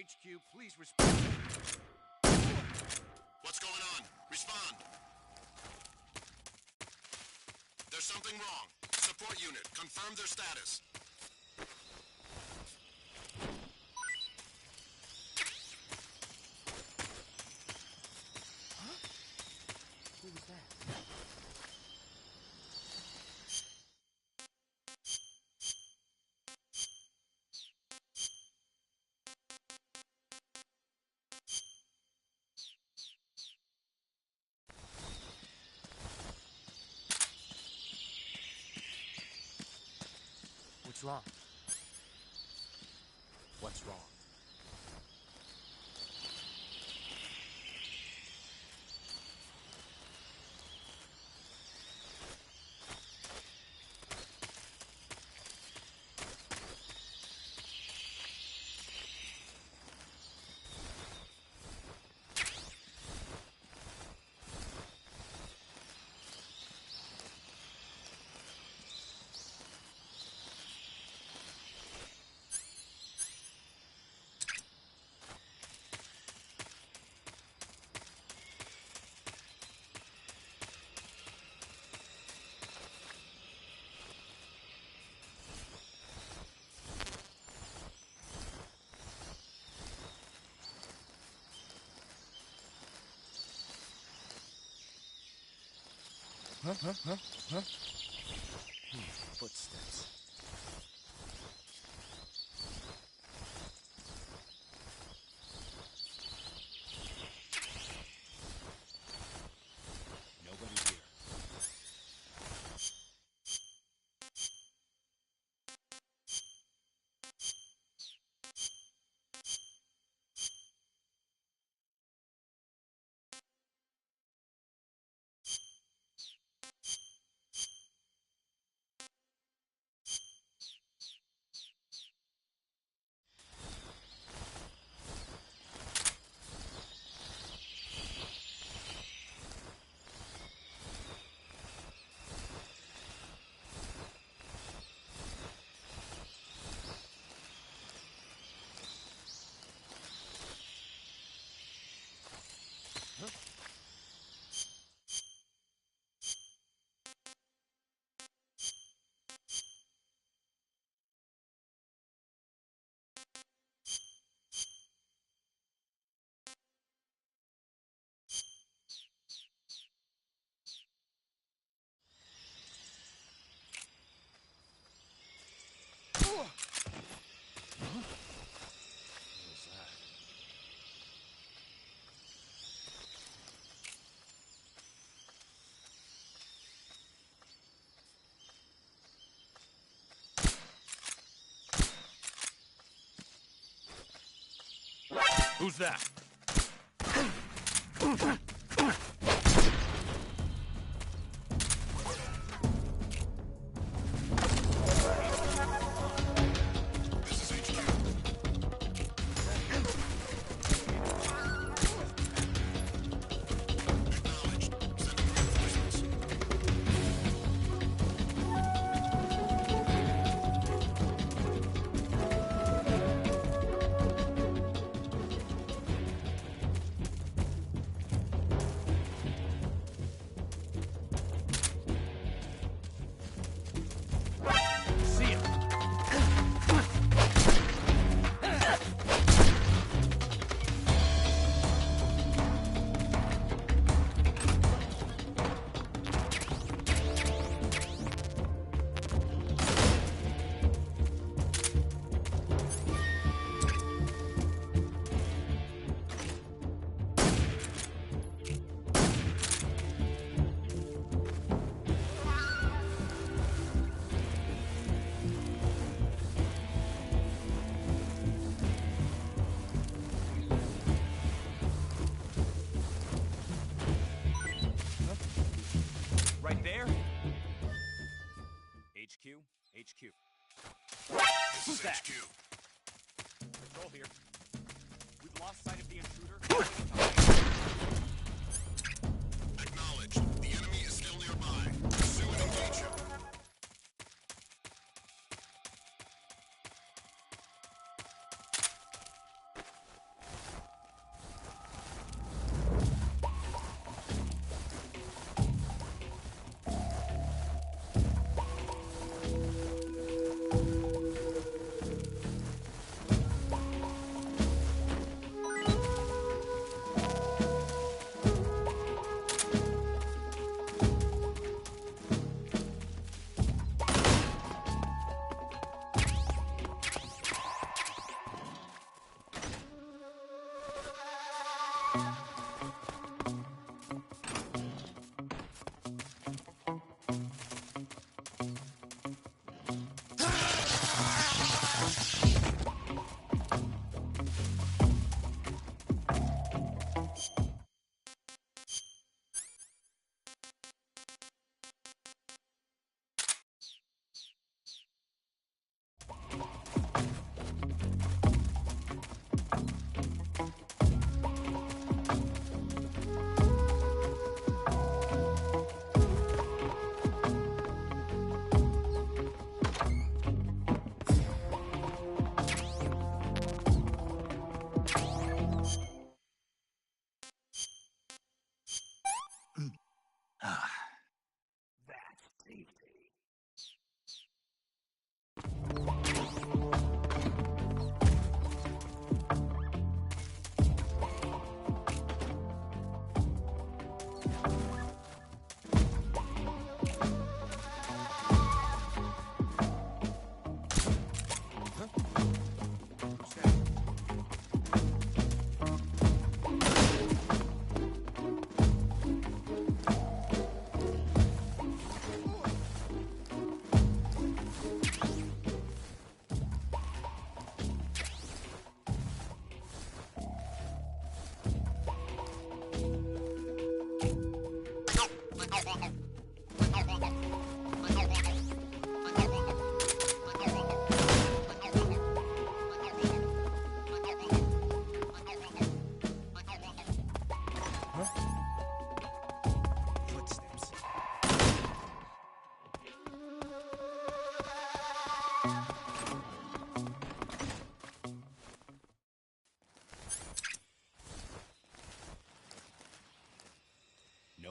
HQ, please respond. What's going on? Respond. There's something wrong. Support unit, confirm their status. Who was that? What's wrong? What's wrong? Huh? Footsteps. Nobody here. Who's that? Right there? HQ. This is HQ. Patrol here. We've lost sight of the intruder. Acknowledged. The enemy is still nearby. Pursue and engage him.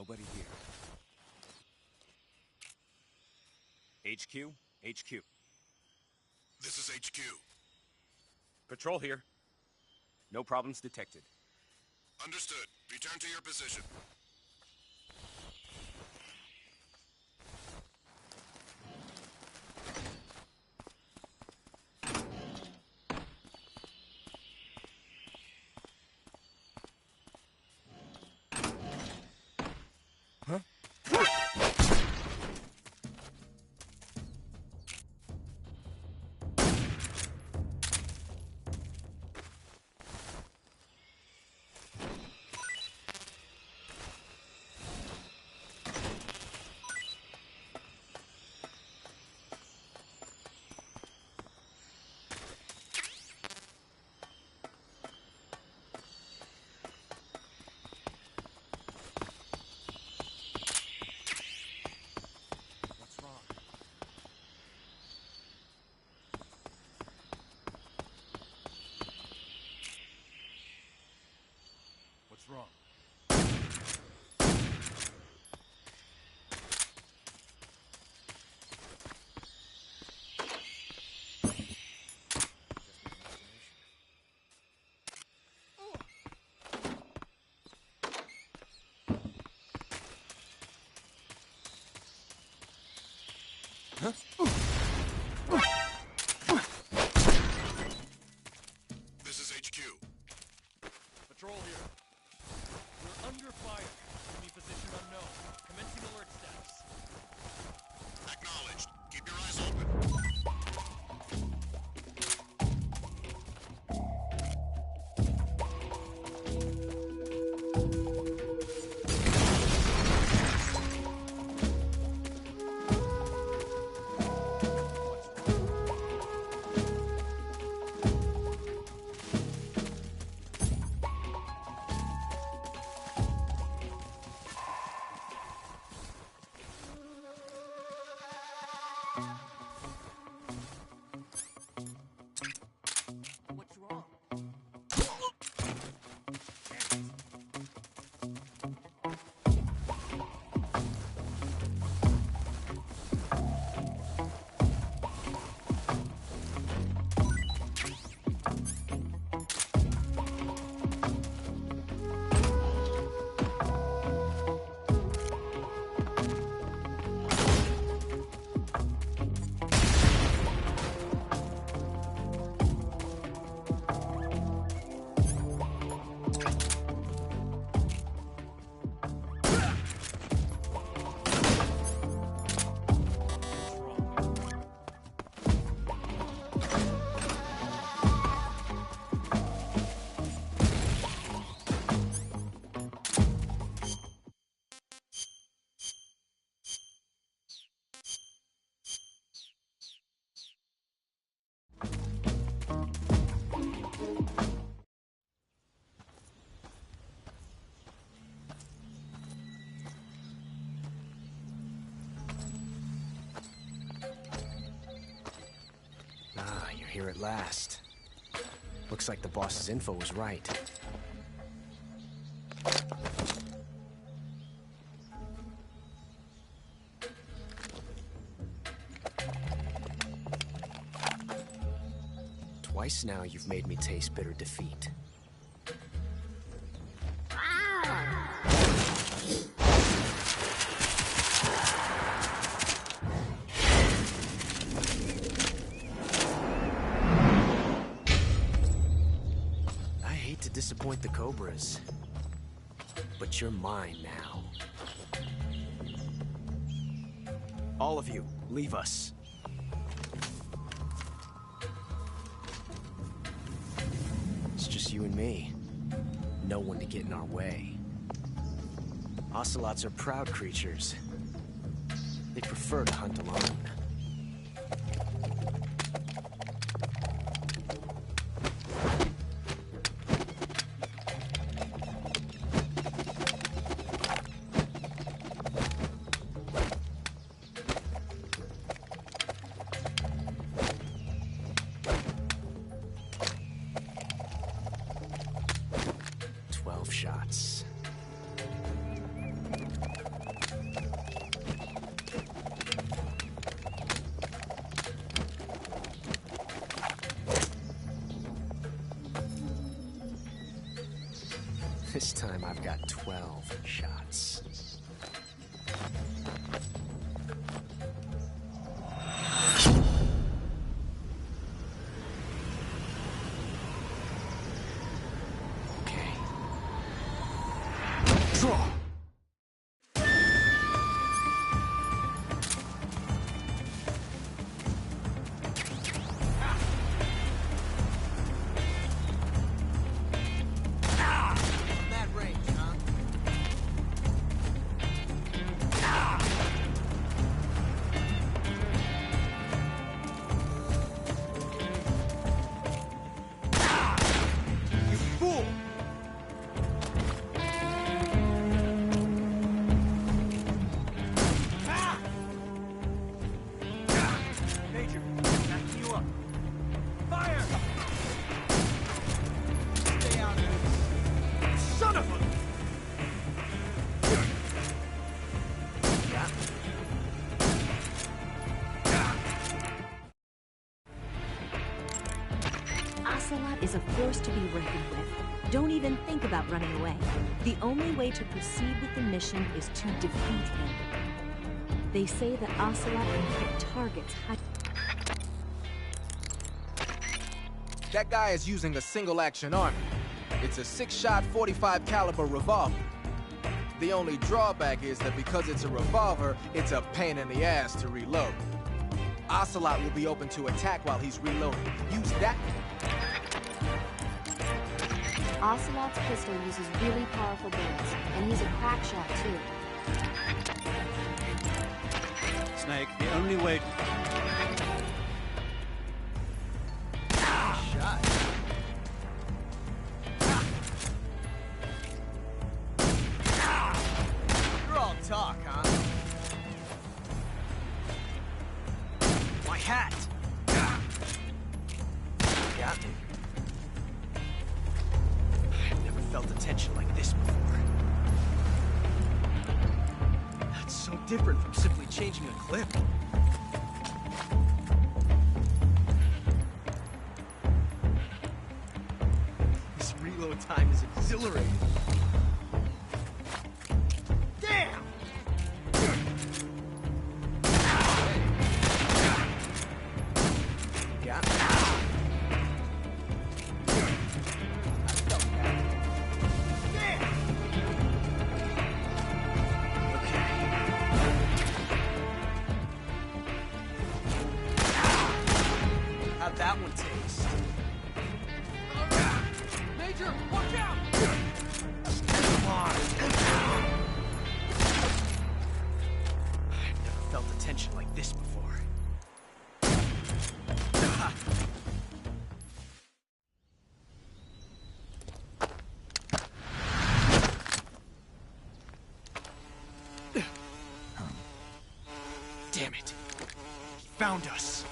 Nobody here. HQ? HQ. This is HQ. Patrol here. No problems detected. Understood. Return to your position. What's wrong? This is HQ. Patrol here. We're under fire. Enemy position unknown. Commencing alert status. Acknowledged. Keep your eyes open. here at last. Looks like the boss's info was right. Twice now you've made me taste bitter defeat. I hate to disappoint the Cobras, but you're mine now. All of you, leave us. It's just you and me. No one to get in our way. Ocelots are proud creatures. They prefer to hunt alone. Shots. This time I've got 12 shots. Draw! Ocelot is a force to be reckoned with. Don't even think about running away. The only way to proceed with the mission is to defeat him. They say that Ocelot can hit targets high. That guy is using a single-action arm. It's a 6-shot 45 caliber revolver. The only drawback is that because it's a revolver, it's a pain in the ass to reload. Ocelot will be open to attack while he's reloading. Use that. Ocelot's pistol uses really powerful bullets, and he's a crack shot, too. Snake, the only way... Shot. You're all talk, huh? My hat! Got me. I've never felt a tension like this before. That's so different from simply changing a clip. This reload time is exhilarating. Damn! Got me. How'd that one taste? Major, watch out! Come on. I've never felt a tension like this before. Damn it. He found us.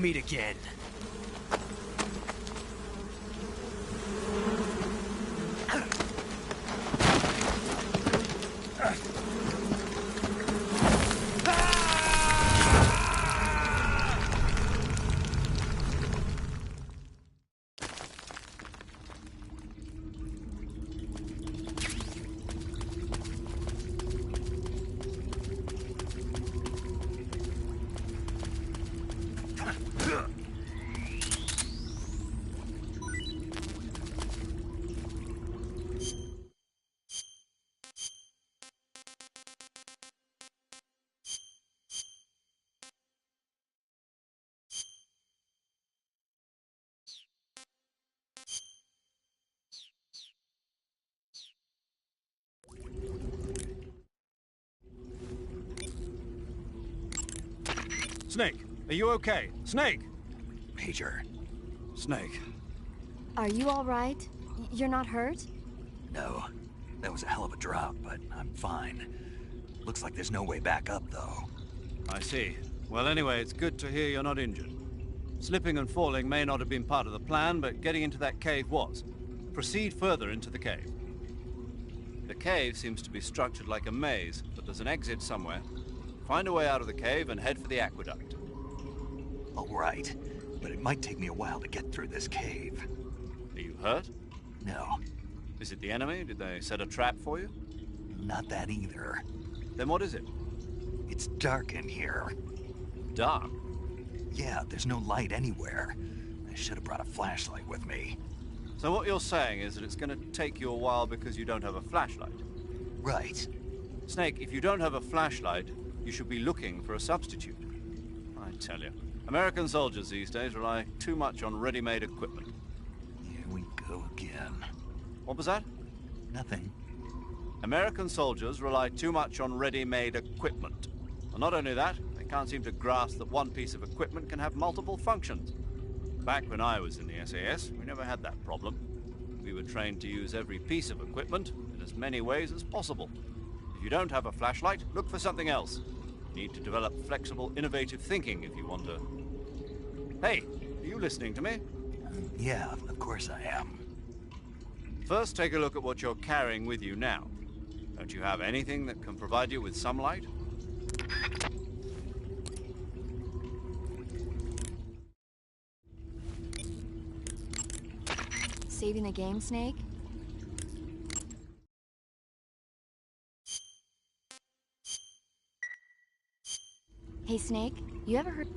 meet again. Snake, are you okay? Snake! Major. Snake. Are you all right? You're not hurt? No. That was a hell of a drop, but I'm fine. Looks like there's no way back up, though. I see. Well, anyway, it's good to hear you're not injured. Slipping and falling may not have been part of the plan, but getting into that cave was. Proceed further into the cave. The cave seems to be structured like a maze, but there's an exit somewhere. Find a way out of the cave and head for the aqueduct. All right, but it might take me a while to get through this cave. Are you hurt? No. Is it the enemy? Did they set a trap for you? Not that either. Then what is it? It's dark in here. Dark? Yeah, there's no light anywhere. I should have brought a flashlight with me. So what you're saying is that it's going to take you a while because you don't have a flashlight? Right. Snake, if you don't have a flashlight, you should be looking for a substitute. I tell you, American soldiers these days rely too much on ready-made equipment. Here we go again. What was that? Nothing. American soldiers rely too much on ready-made equipment. And not only that, they can't seem to grasp that one piece of equipment can have multiple functions. Back when I was in the SAS, we never had that problem. We were trained to use every piece of equipment in as many ways as possible. If you don't have a flashlight, look for something else. You need to develop flexible, innovative thinking if you want to... Hey, are you listening to me? Yeah, of course I am. First, take a look at what you're carrying with you now. Don't you have anything that can provide you with some light? Saving the game, Snake? Hey, Snake, you ever heard...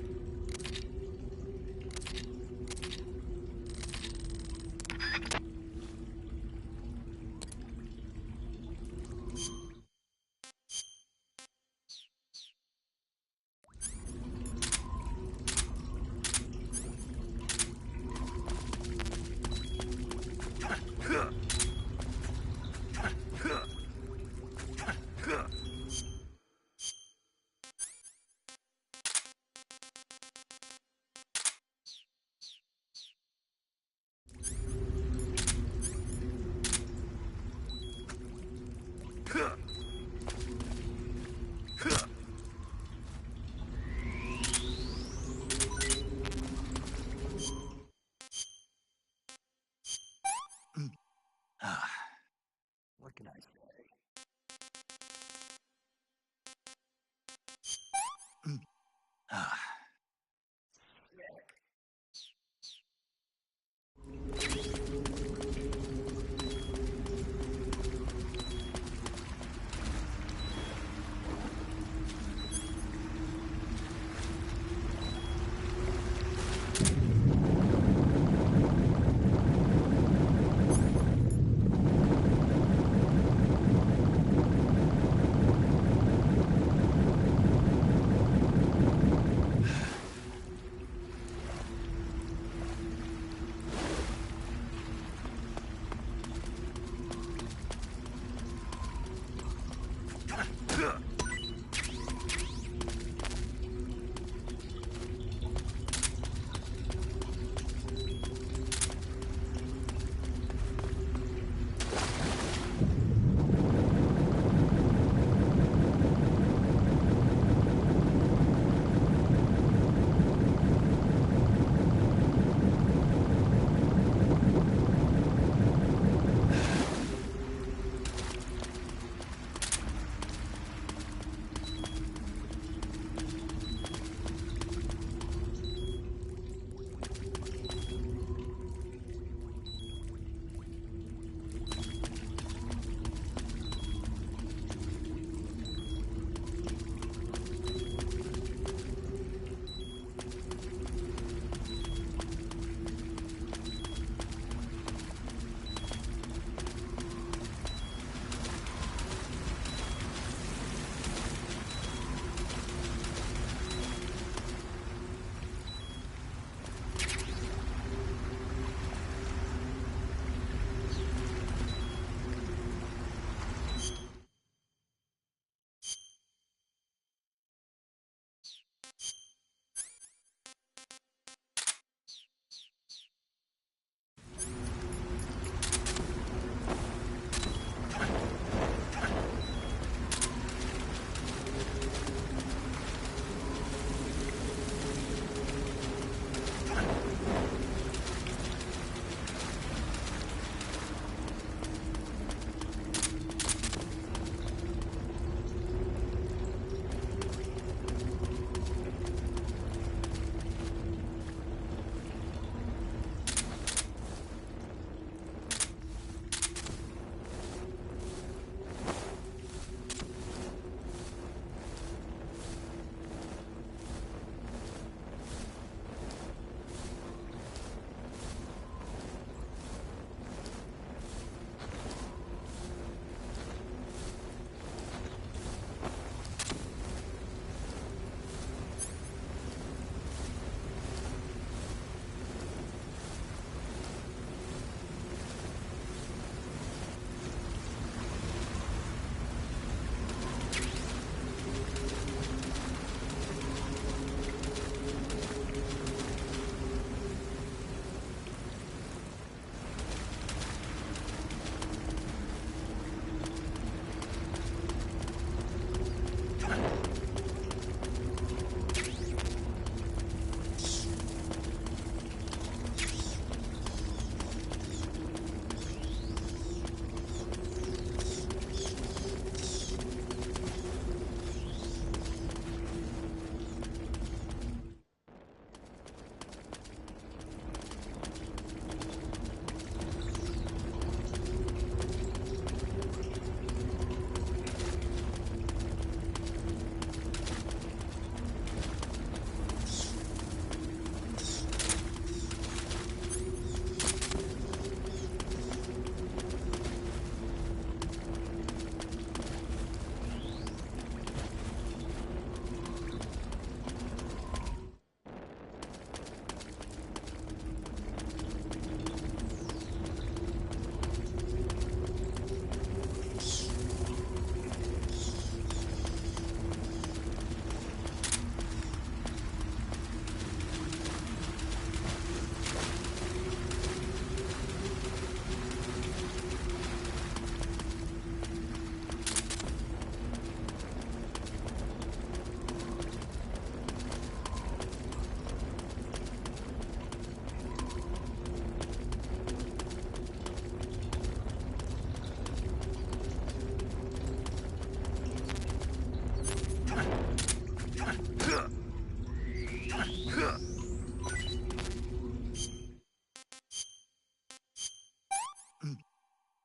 What can I say?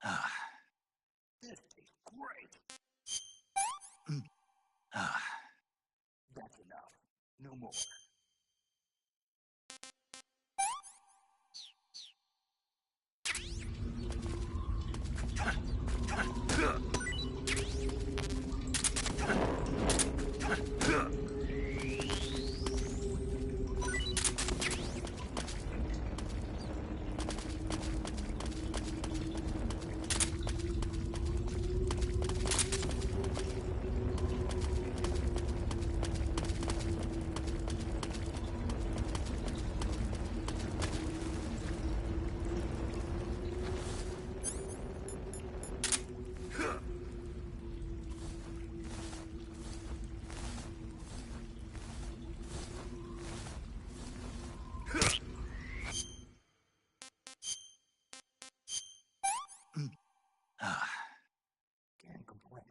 This is great. That's enough. No more. Can't complain.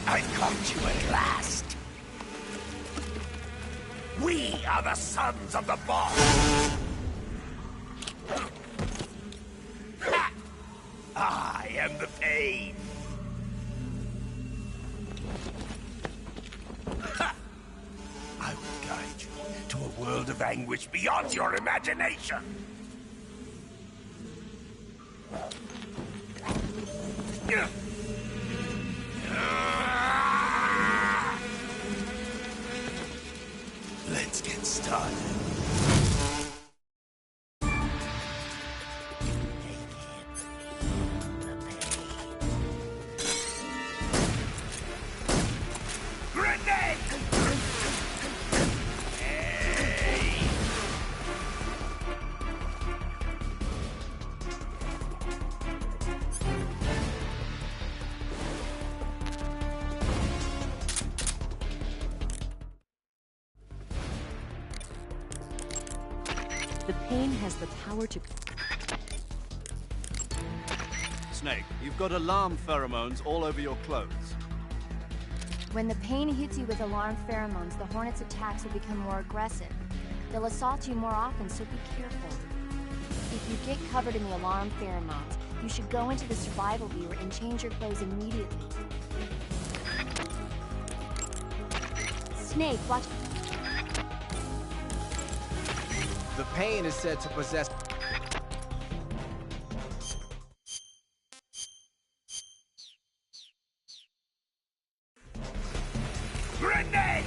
I've caught you at last. We are the sons of the boss. I am the pain. I will guide you to a world of anguish beyond your imagination. Let's get started. The pain has the power to... Snake, you've got alarm pheromones all over your clothes. When the pain hits you with alarm pheromones, the Hornet's attacks will become more aggressive. They'll assault you more often, so be careful. If you get covered in the alarm pheromones, you should go into the survival viewer and change your clothes immediately. Snake, watch... The pain is said to possess... Grenade!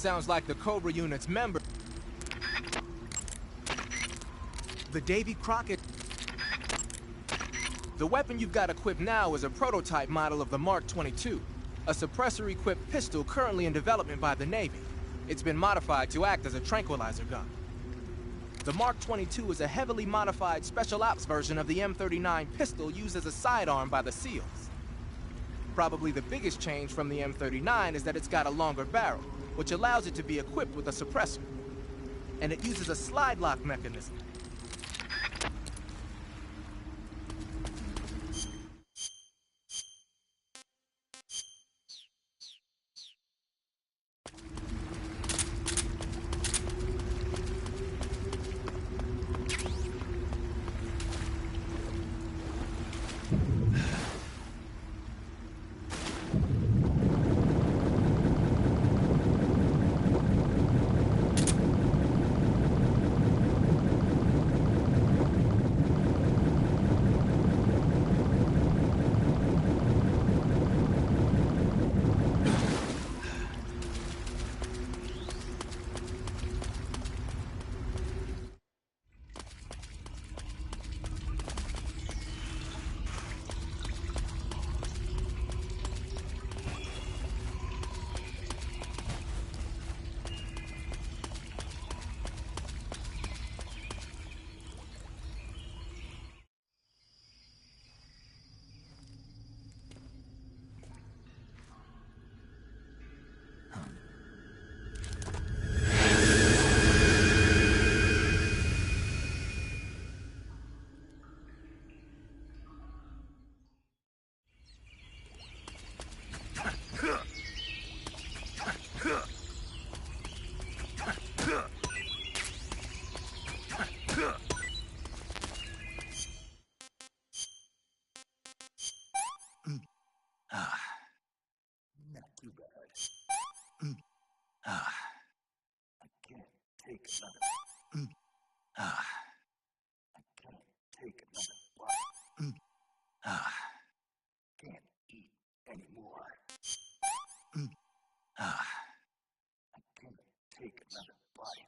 Sounds like the Cobra unit's member. The Davy Crockett. The weapon you've got equipped now is a prototype model of the Mark 22, a suppressor-equipped pistol currently in development by the Navy. It's been modified to act as a tranquilizer gun. The Mark 22 is a heavily modified special ops version of the M39 pistol used as a sidearm by the SEALs. Probably the biggest change from the M39 is that it's got a longer barrel, which allows it to be equipped with a suppressor. And it uses a slide lock mechanism. Not too bad. I can't take another. I can't take another bite. Can't eat anymore. I can't take another bite.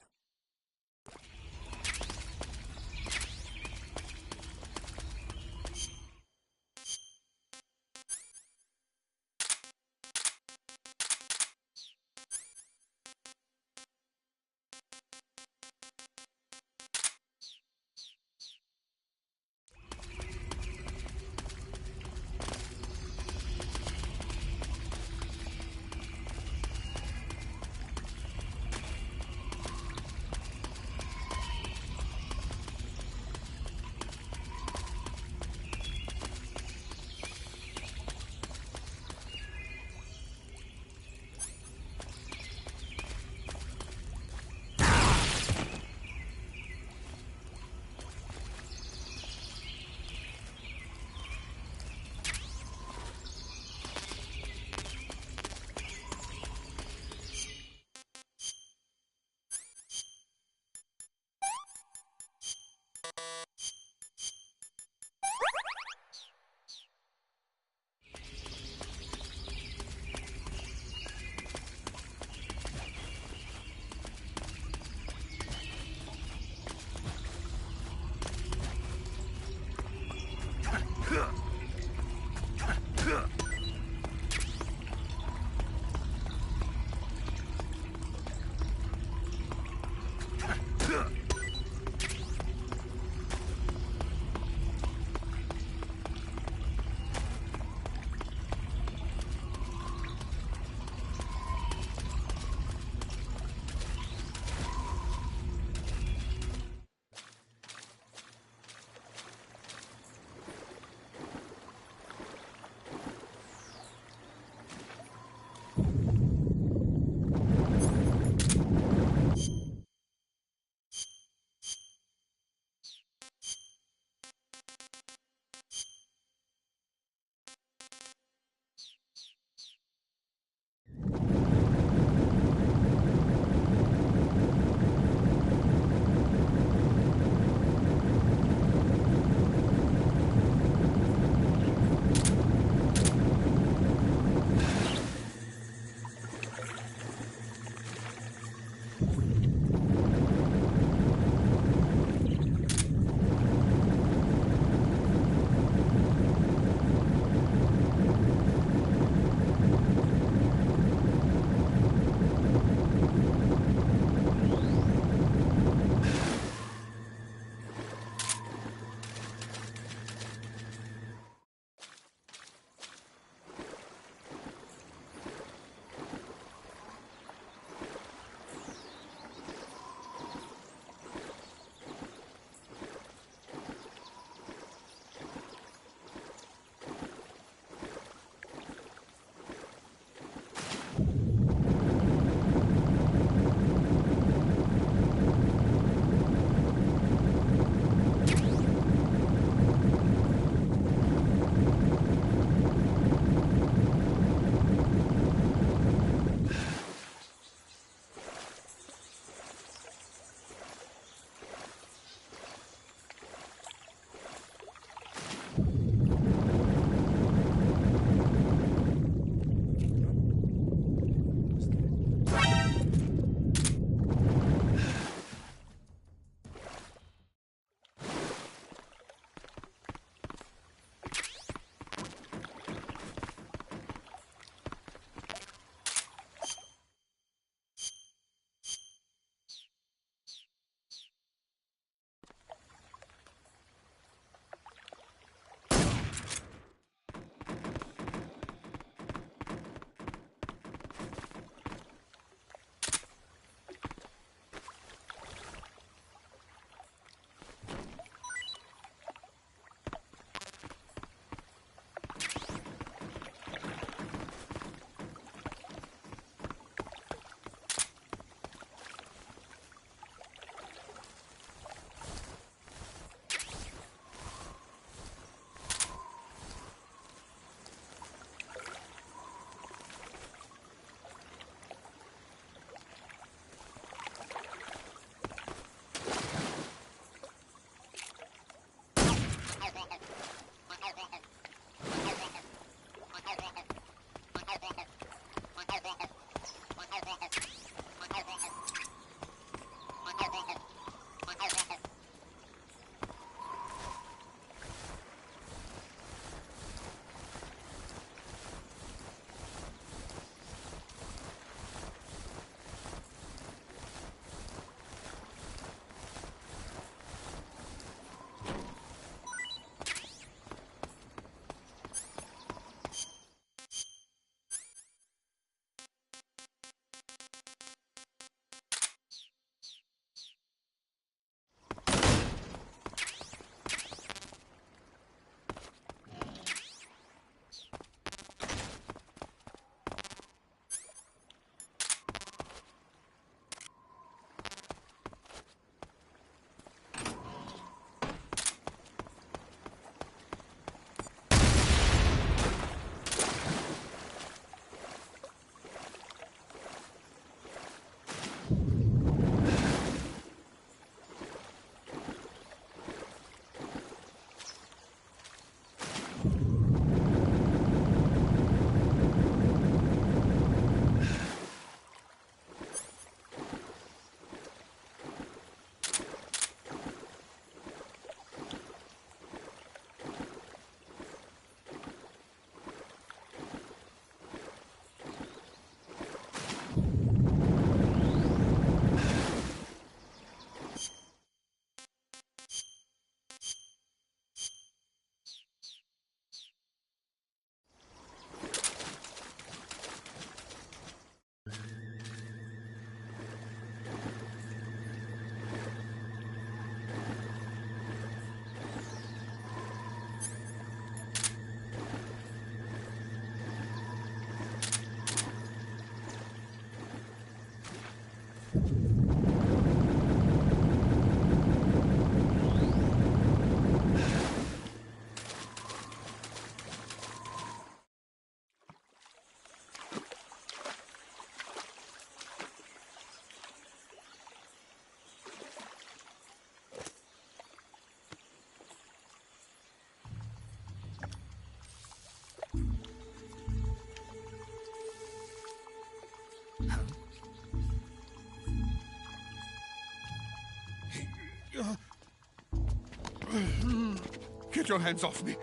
Get your hands off me.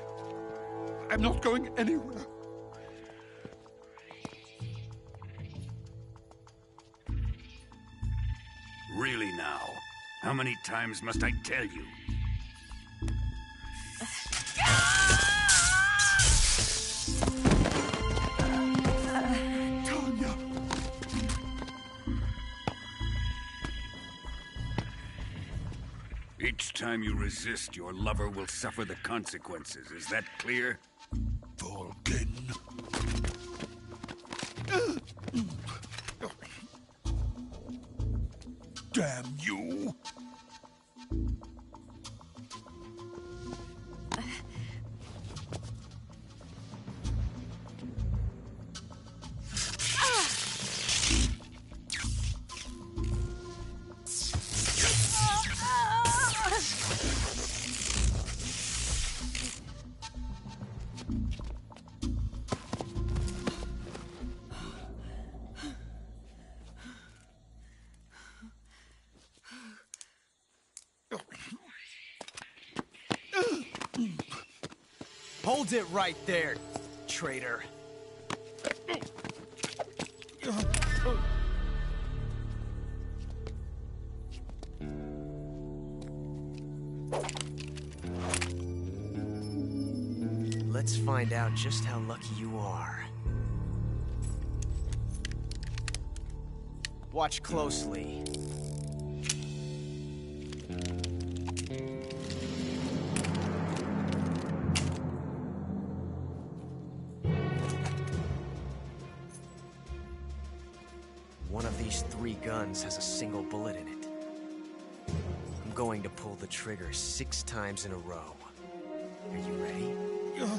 I'm not going anywhere. Really now? How many times must I tell you? Tanya! Each time you resist, your lover will suffer the consequences. Is that clear? Vulcan. Damn you! Hold it right there, traitor. Let's find out just how lucky you are. Watch closely. One of these 3 guns has a single bullet in it. I'm going to pull the trigger 6 times in a row. Are you ready? Huh.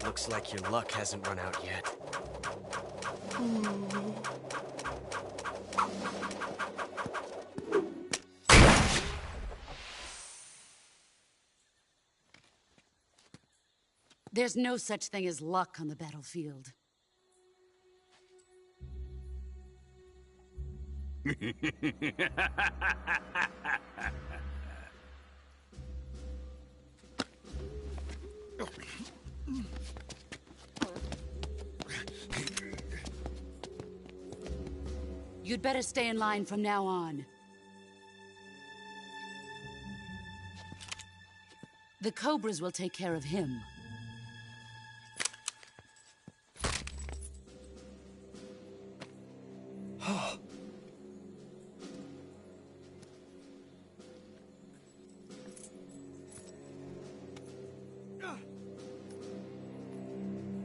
Looks like your luck hasn't run out yet. There's no such thing as luck on the battlefield. You'd better stay in line from now on. The Cobras will take care of him.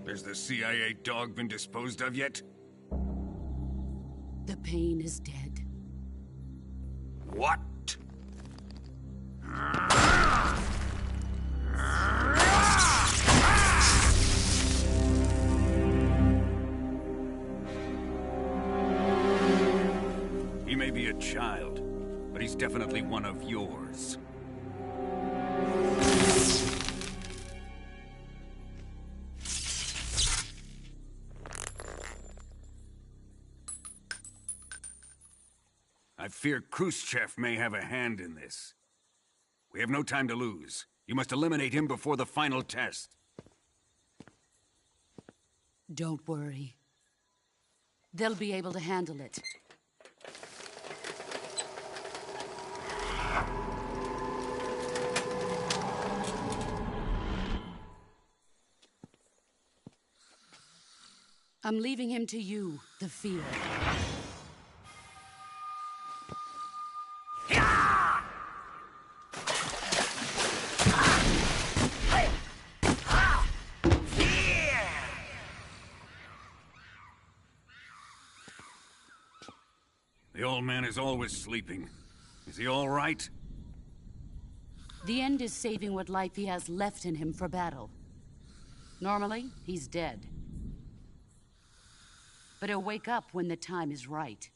Has the CIA dog been disposed of yet? The pain is dead. What? He may be a child, but he's definitely one of yours. I fear Khrushchev may have a hand in this. We have no time to lose. You must eliminate him before the final test. Don't worry. They'll be able to handle it. I'm leaving him to you, the field. The old man is always sleeping. Is he all right? The end is saving what life he has left in him for battle. Normally, he's dead. But he'll wake up when the time is right.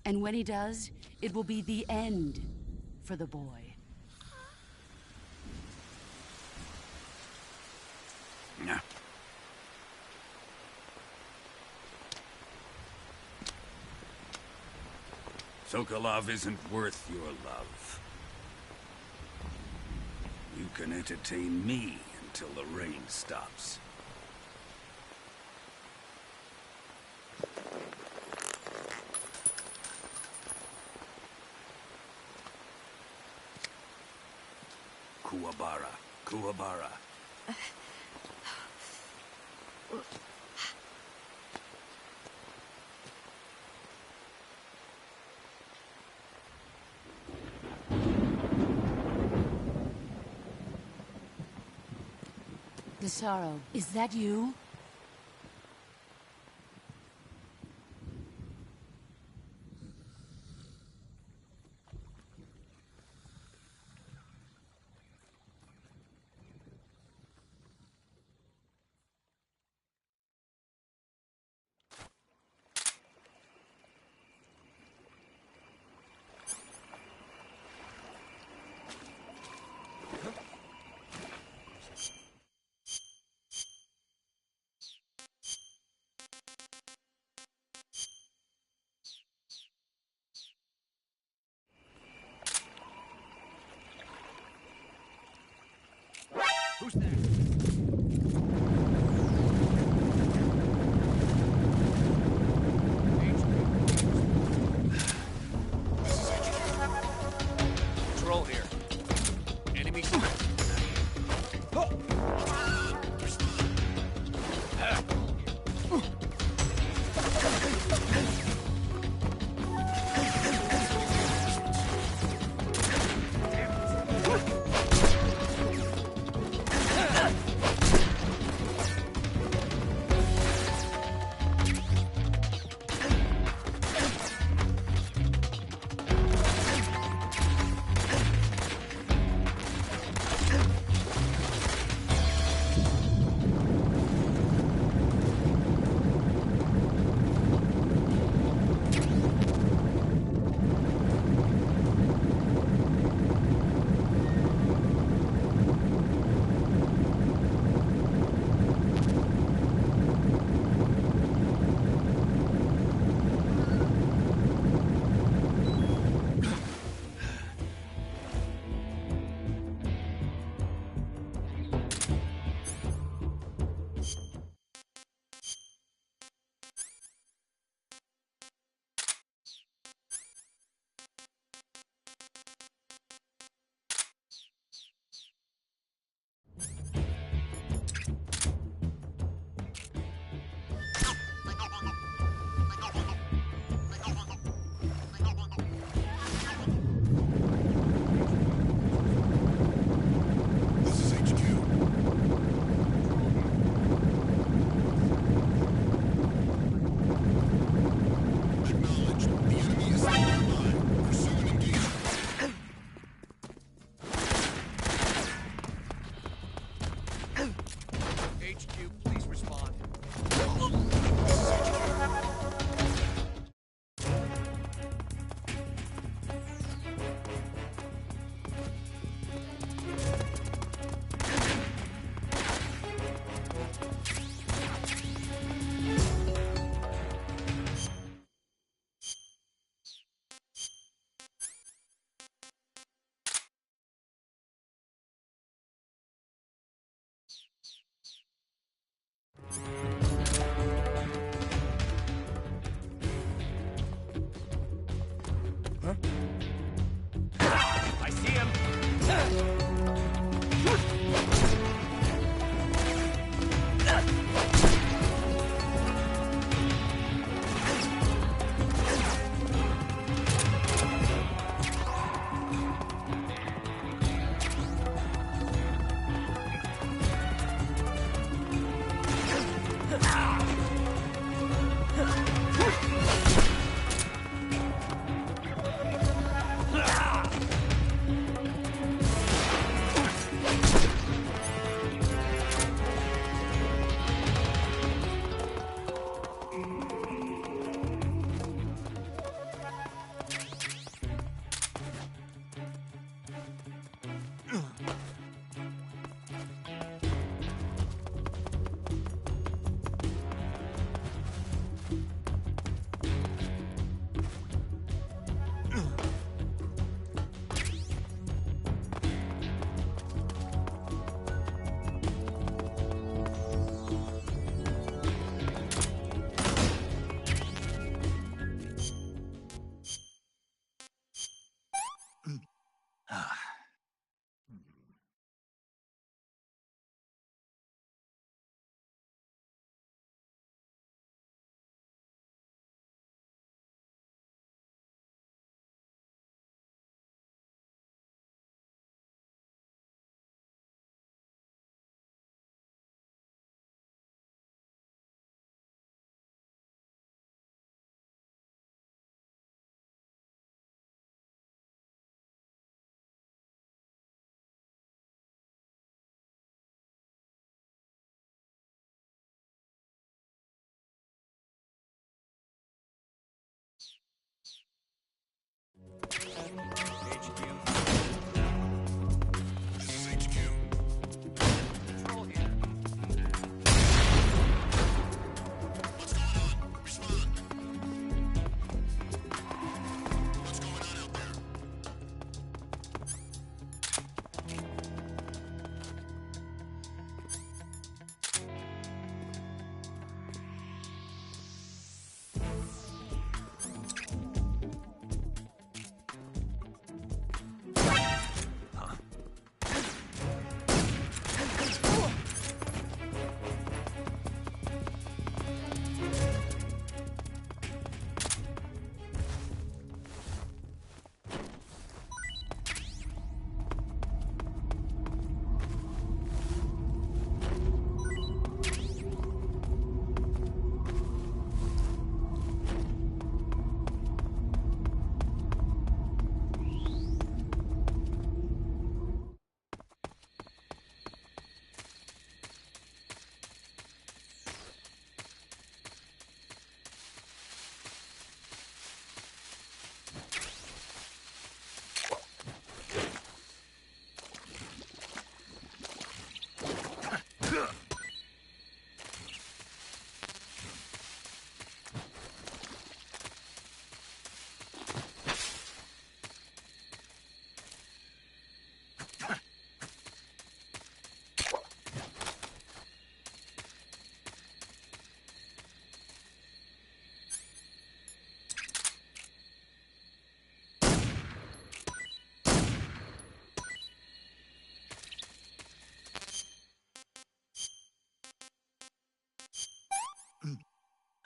And when he does, it will be the end for the boy. Yeah. Sokolov isn't worth your love. You can entertain me until the rain stops. Kuwabara, Kuwabara. Desaro, is that you? Who's there? Control here. Enemy sighted.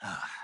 Ah.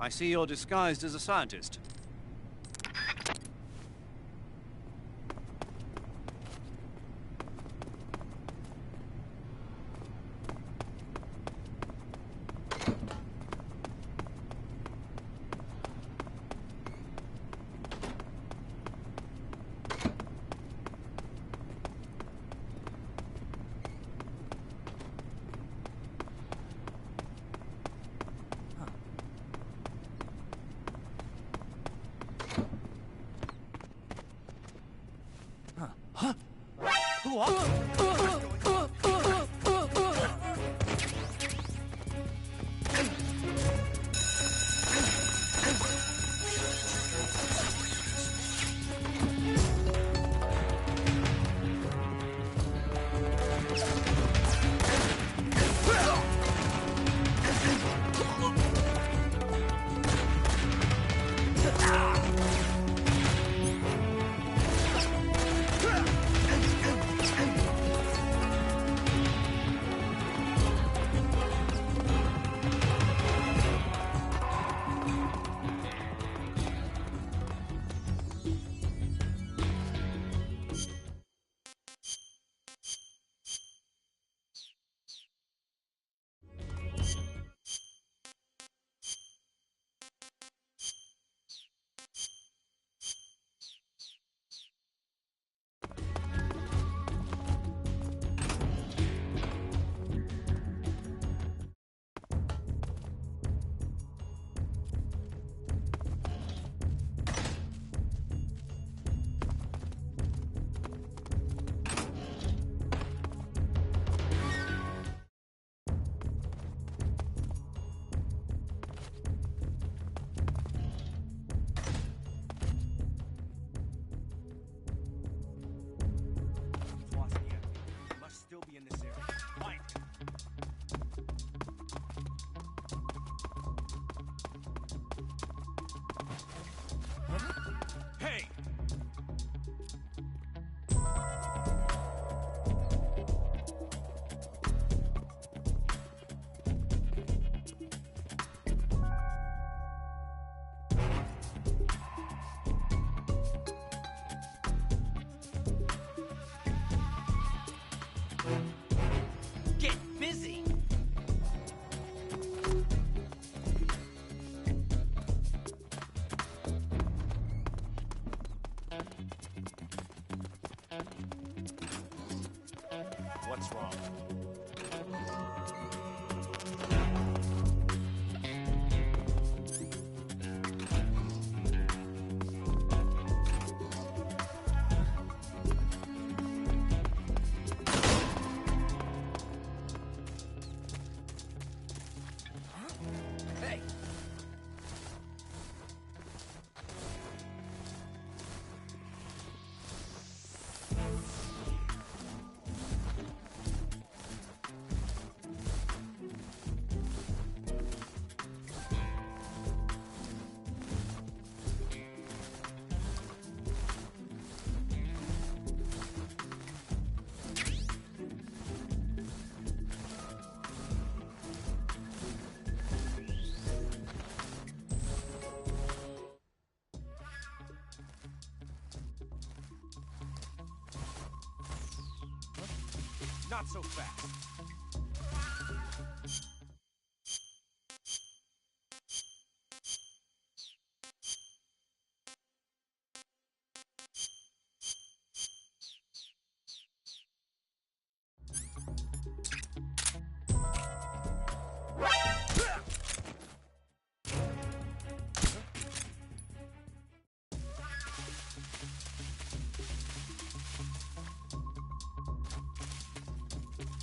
I see you're disguised as a scientist. What's wrong? Hey! Not so fast.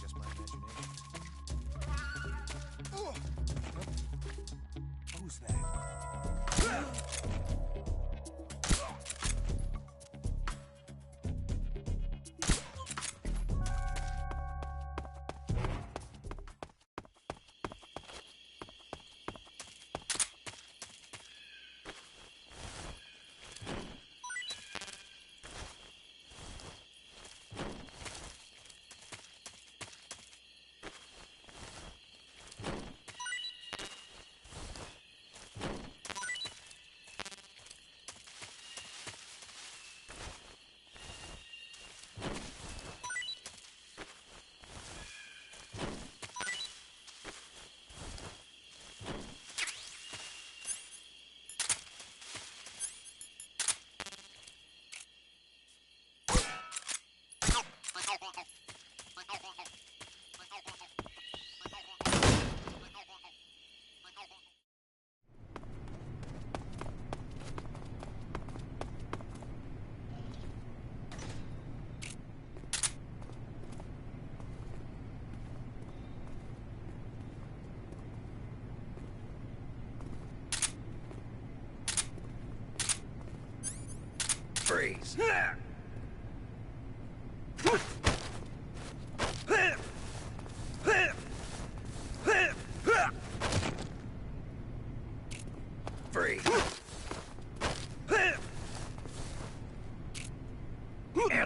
Just my imagination.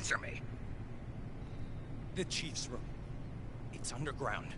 Answer me. The chief's room. It's underground.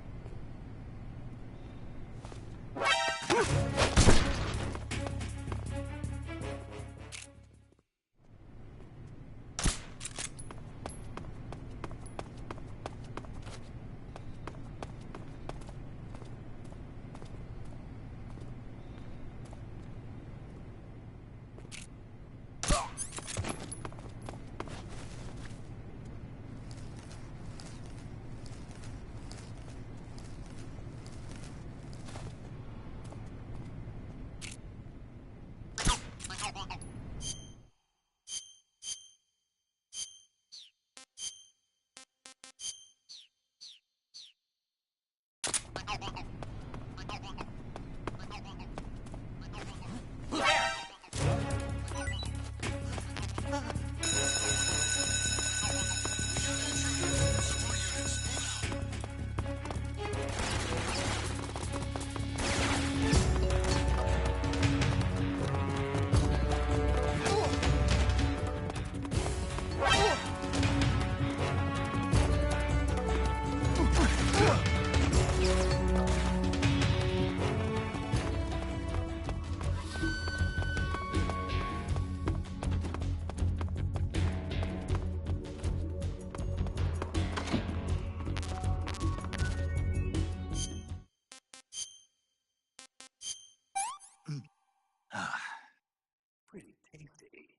Pretty tasty.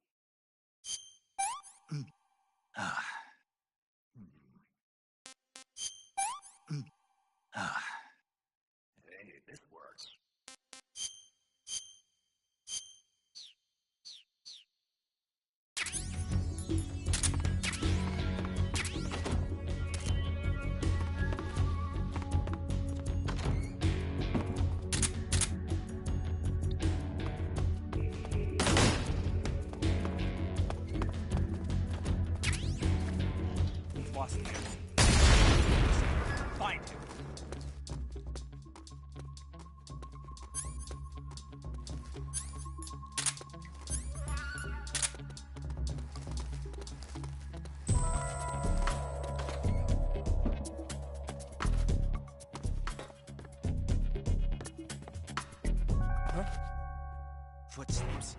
Hey, this works. Lost it. Find him. Huh? Footsteps.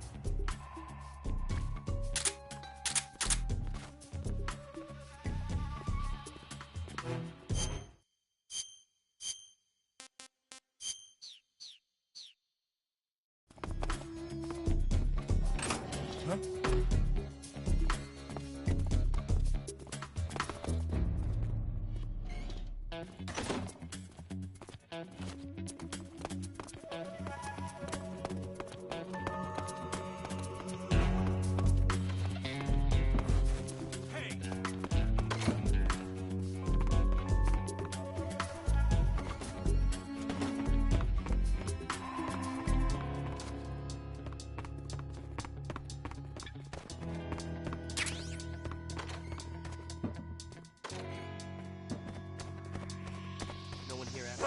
No one here after.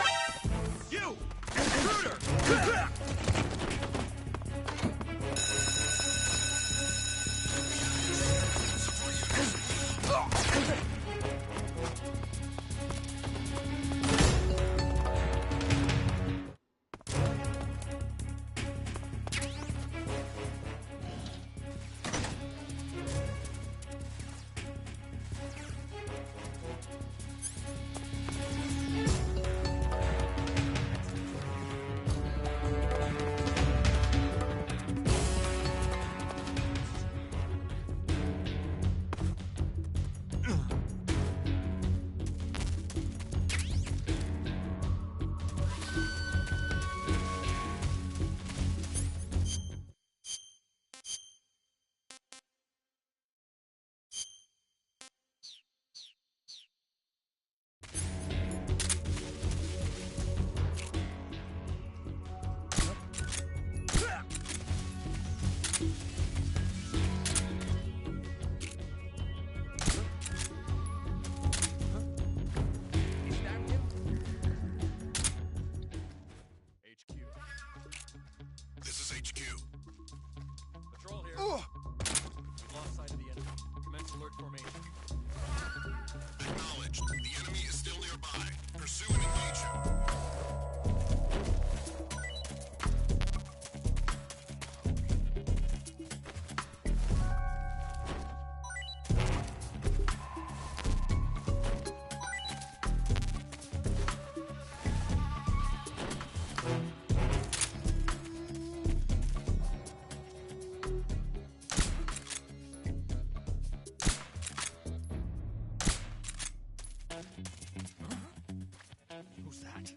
You! Intruder! Pursue and engage him. Who's that?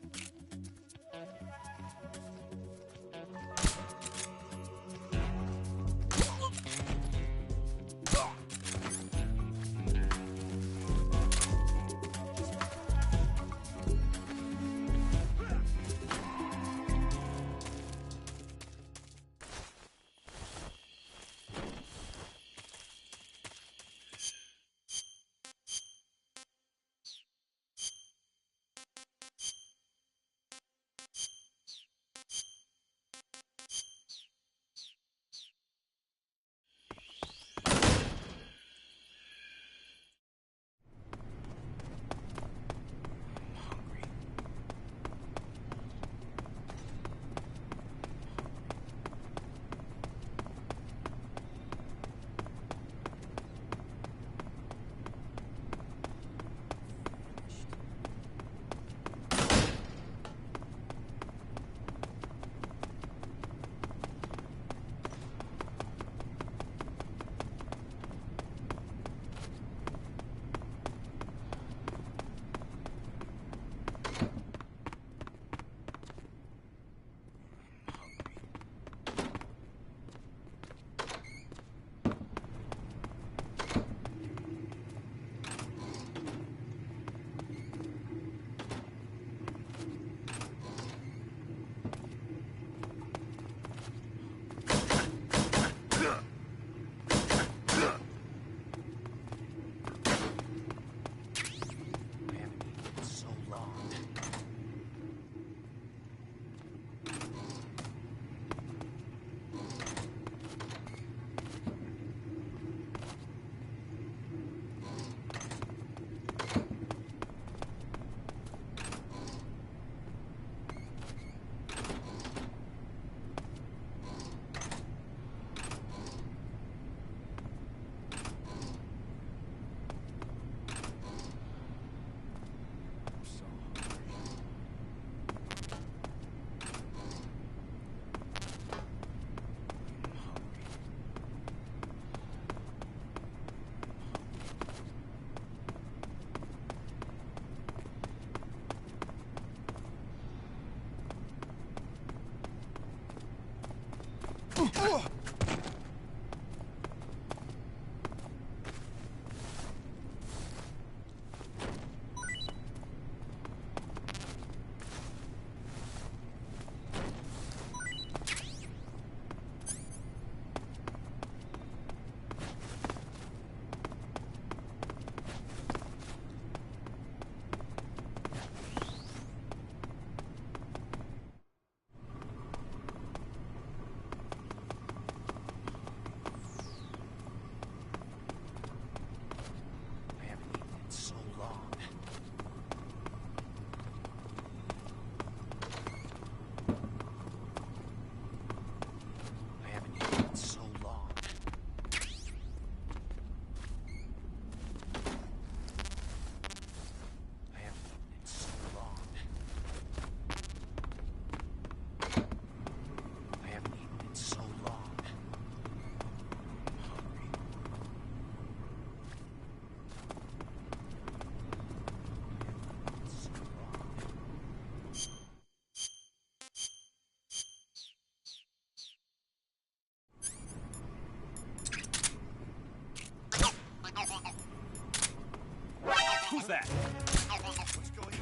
Who's that? What's going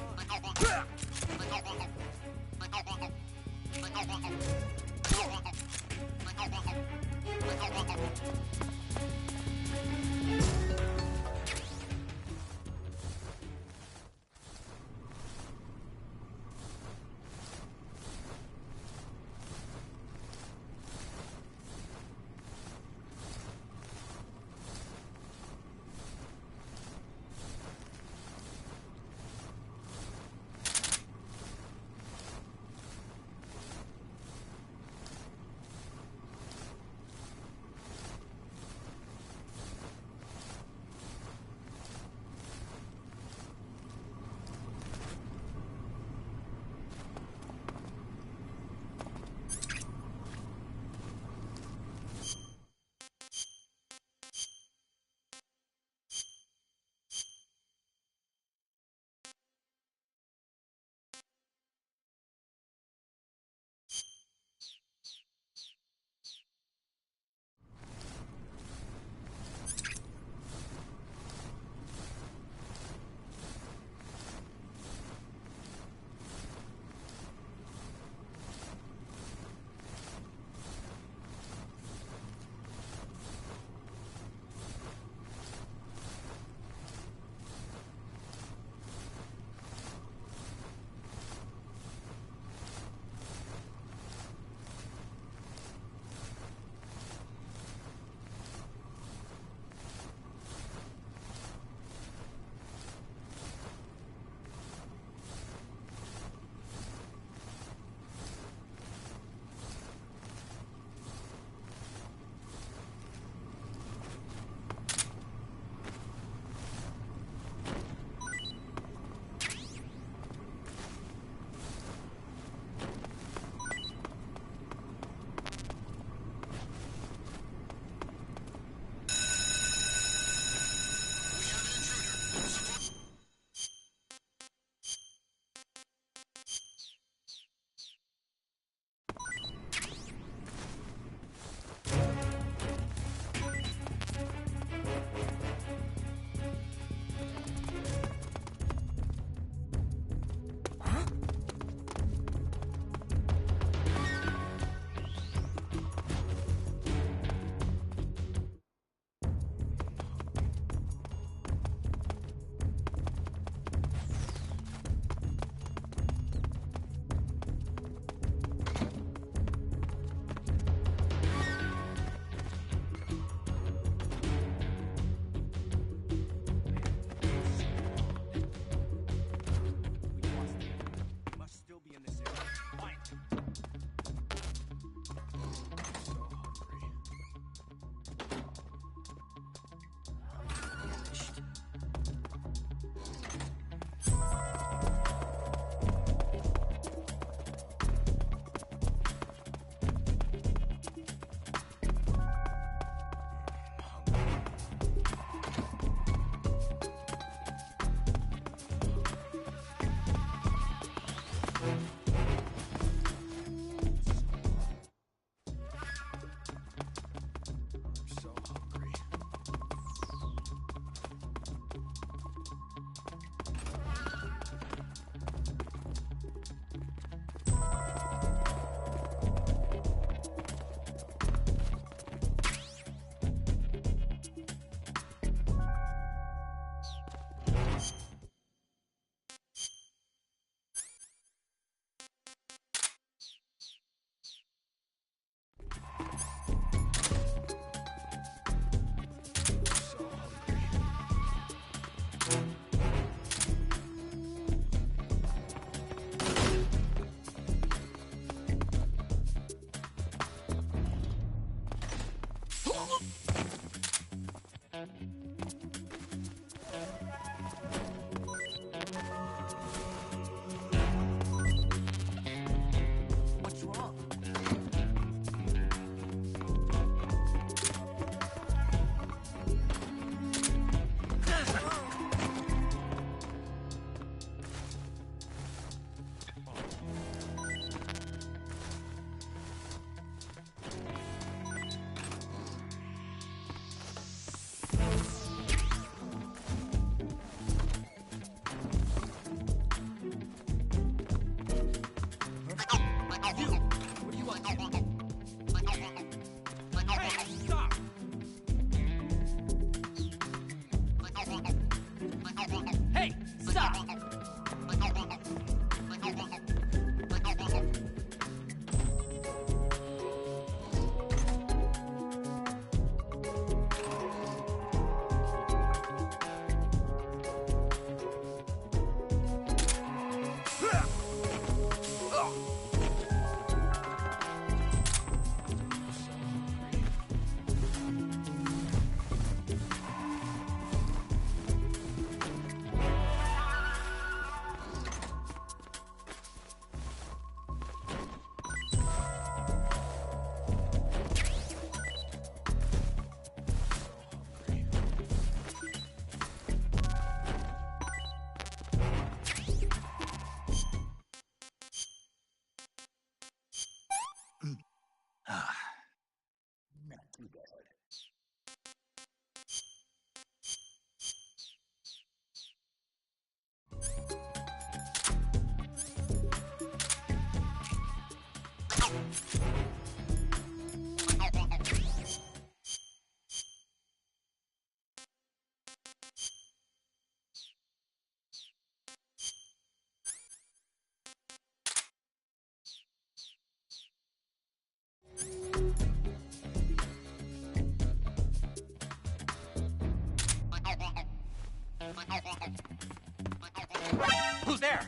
Who's there?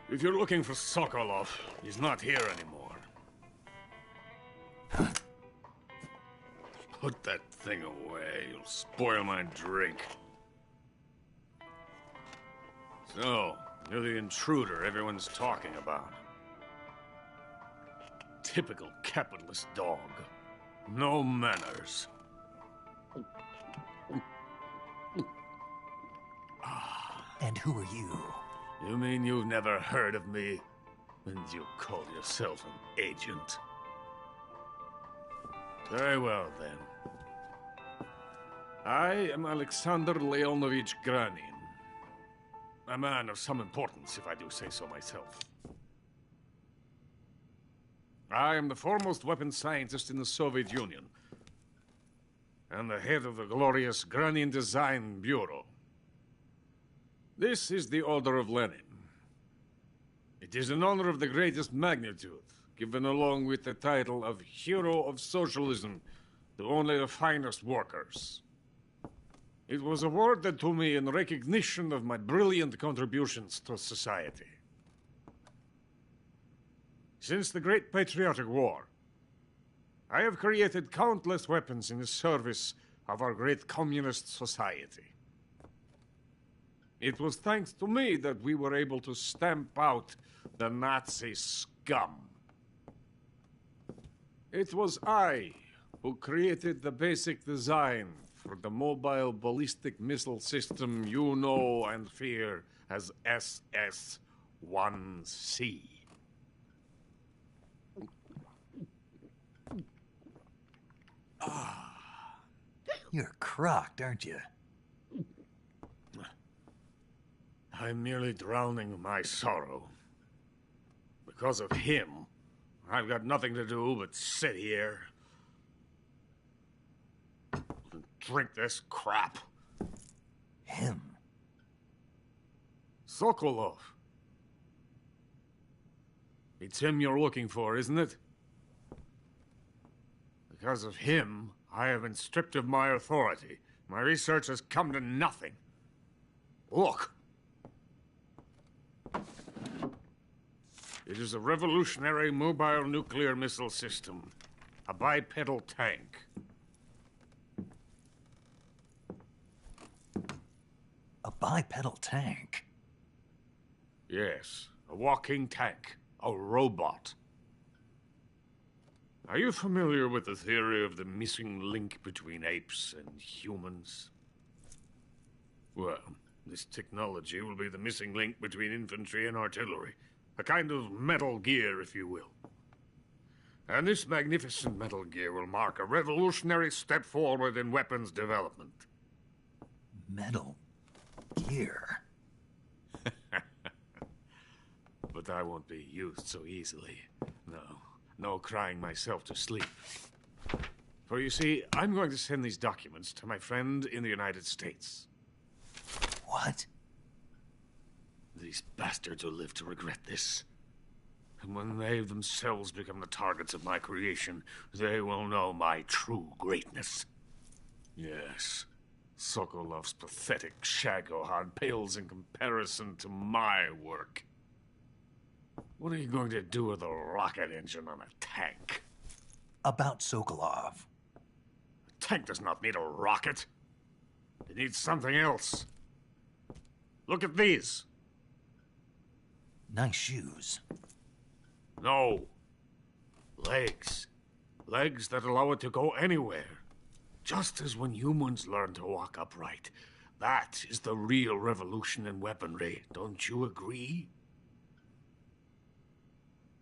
If you're looking for Sokolov, he's not here anymore. Put that thing away. You'll spoil my drink. So, you're the intruder everyone's talking about. Typical capitalist dog. No manners. And who are you? You mean you've never heard of me? And you call yourself an agent? Very well, then. I am Alexander Leonovich Granin. A man of some importance, if I do say so myself. I am the foremost weapons scientist in the Soviet Union, and the head of the glorious Granin Design Bureau. This is the Order of Lenin. It is an honor of the greatest magnitude, given along with the title of Hero of Socialism to only the finest workers. It was awarded to me in recognition of my brilliant contributions to society. Since the Great Patriotic War, I have created countless weapons in the service of our great communist society. It was thanks to me that we were able to stamp out the Nazi scum. It was I who created the basic design for the mobile ballistic missile system you know and fear as SS-1C. You're crocked, aren't you? I'm merely drowning my sorrow. Because of him, I've got nothing to do but sit here and drink this crap. Him? Sokolov. It's him you're looking for, isn't it? Because of him, I have been stripped of my authority. My research has come to nothing. Look. It is a revolutionary mobile nuclear missile system. A bipedal tank. A bipedal tank? Yes, a walking tank. A robot. Are you familiar with the theory of the missing link between apes and humans? Well, this technology will be the missing link between infantry and artillery. A kind of Metal Gear, if you will. And this magnificent Metal Gear will mark a revolutionary step forward in weapons development. Metal Gear? But but I won't be used so easily. No crying myself to sleep. For you see, I'm going to send these documents to my friend in the United States. What? These bastards will live to regret this. And when they themselves become the targets of my creation, they will know my true greatness. Yes, Sokolov's pathetic Shagohod pales in comparison to my work. What are you going to do with a rocket engine on a tank? About Sokolov. A tank does not need a rocket. It needs something else. Look at these. Nice shoes. No. Legs. Legs that allow it to go anywhere. Just as when humans learn to walk upright. That is the real revolution in weaponry. Don't you agree?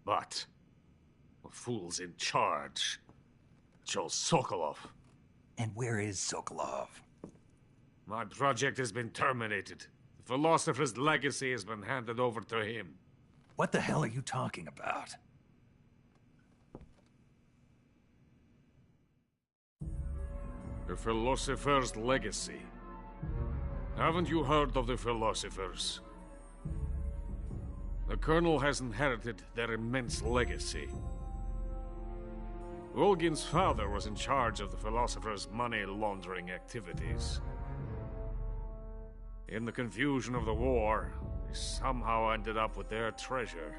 But the fool's in charge. Joe Sokolov. And where is Sokolov? My project has been terminated. The philosopher's legacy has been handed over to him. What the hell are you talking about? The philosopher's legacy. Haven't you heard of the philosophers? The Colonel has inherited their immense legacy. Volgin's father was in charge of the philosophers' money laundering activities. In the confusion of the war, he somehow ended up with their treasure.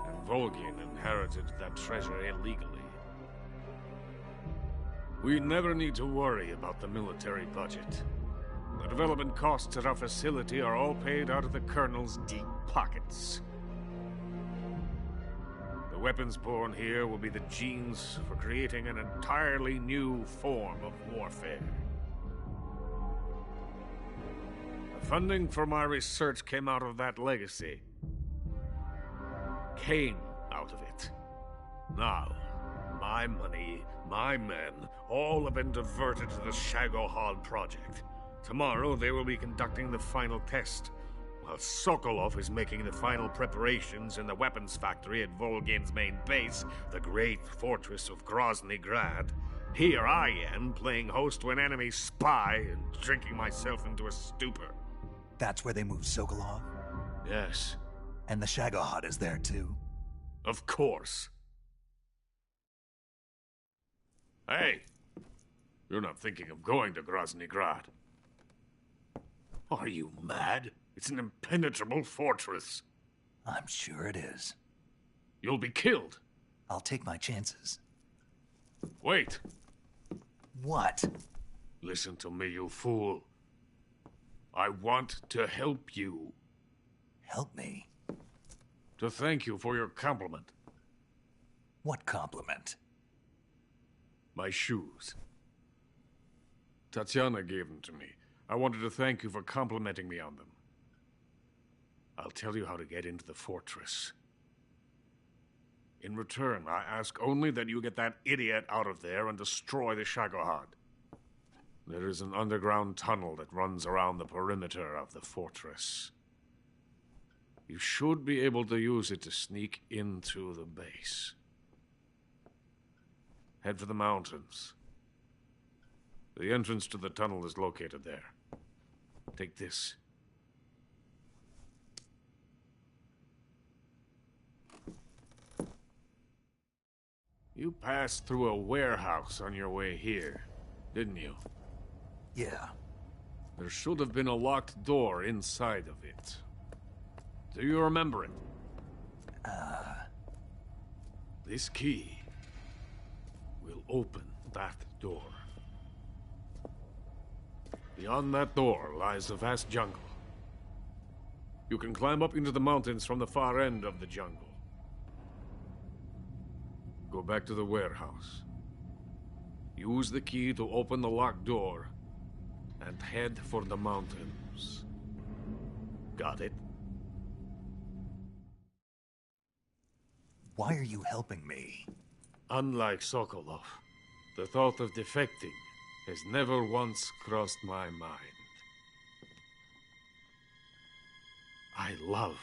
And Volgin inherited that treasure illegally. We never need to worry about the military budget. The development costs at our facility are all paid out of the Colonel's deep pockets. The weapons born here will be the genes for creating an entirely new form of warfare. The funding for my research came out of that legacy. Came out of it. Now, my money, my men, all have been diverted to the Shagohod project. Tomorrow they will be conducting the final test, while Sokolov is making the final preparations in the weapons factory at Volgin's main base, the great fortress of Grozny Grad. Here I am, playing host to an enemy spy and drinking myself into a stupor. That's where they moved Sokolov? Yes. And the Shagohod is there too? Of course. Hey! You're not thinking of going to Grozny Grad. Are you mad? It's an impenetrable fortress. I'm sure it is. You'll be killed. I'll take my chances. Wait. What? Listen to me, you fool. I want to help you. Help me? To thank you for your compliment. What compliment? My shoes. Tatiana gave them to me. I wanted to thank you for complimenting me on them. I'll tell you how to get into the fortress. In return, I ask only that you get that idiot out of there and destroy the Shagohod. There is an underground tunnel that runs around the perimeter of the fortress. You should be able to use it to sneak into the base. Head for the mountains. The entrance to the tunnel is located there. Take this. You passed through a warehouse on your way here, didn't you? Yeah. There should have been a locked door inside of it. Do you remember it? This key will open that door. Beyond that door lies a vast jungle. You can climb up into the mountains from the far end of the jungle. Go back to the warehouse. Use the key to open the locked door and head for the mountains. Got it? Why are you helping me? Unlike Sokolov, the thought of defecting has never once crossed my mind. I I love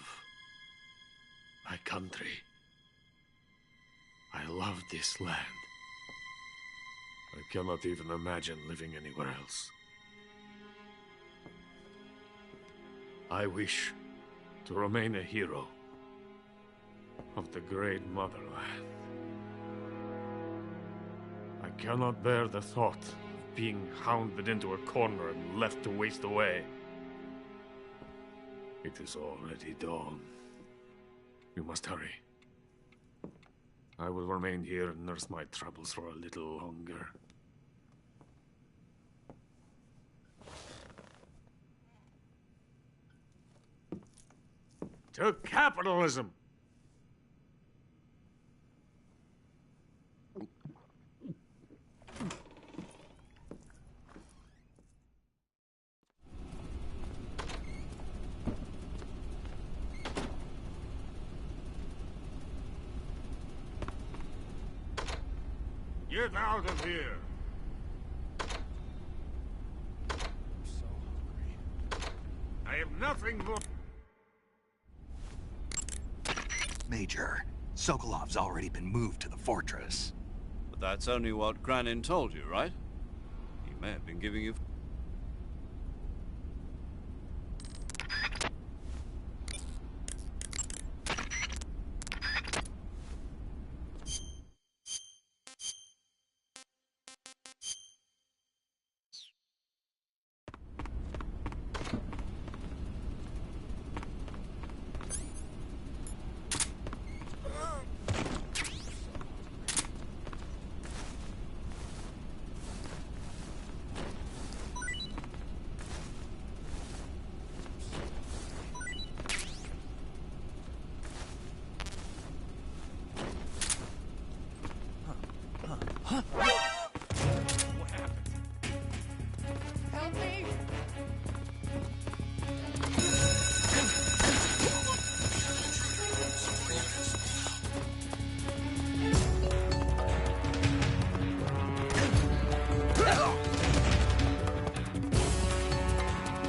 my country. I love this land. I cannot even imagine living anywhere else. I wish to remain a hero of the great motherland. I cannot bear the thought of being hounded into a corner and left to waste away. It is already dawn. You must hurry. I will remain here and nurse my troubles for a little longer. To capitalism! Get out of here! I'm so hungry. I have nothing more... Major, Sokolov's already been moved to the fortress. But that's only what Granin told you, right? He may have been giving you... What happened? Help me! I'm out of here!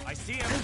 I see him!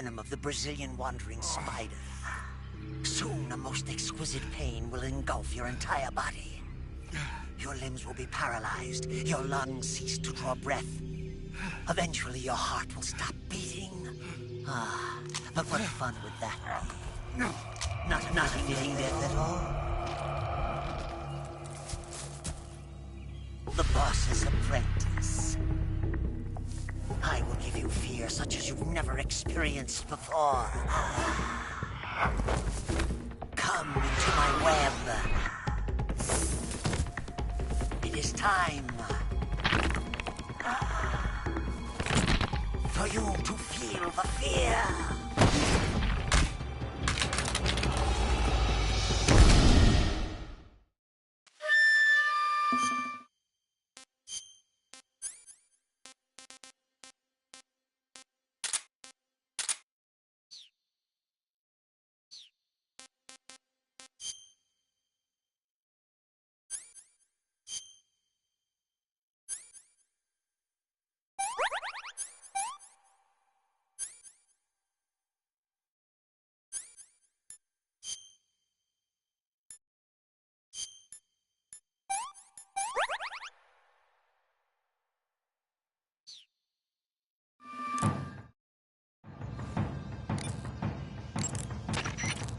venom of the Brazilian wandering spider. Soon, a most exquisite pain will engulf your entire body. Your limbs will be paralyzed, your lungs cease to draw breath. Eventually, your heart will stop beating. Ah, but what fun would that be? Not a fitting death at all. The boss's apprentice. I will give you fear such as you've never experienced before. Come into my web. It is time for you to feel the fear.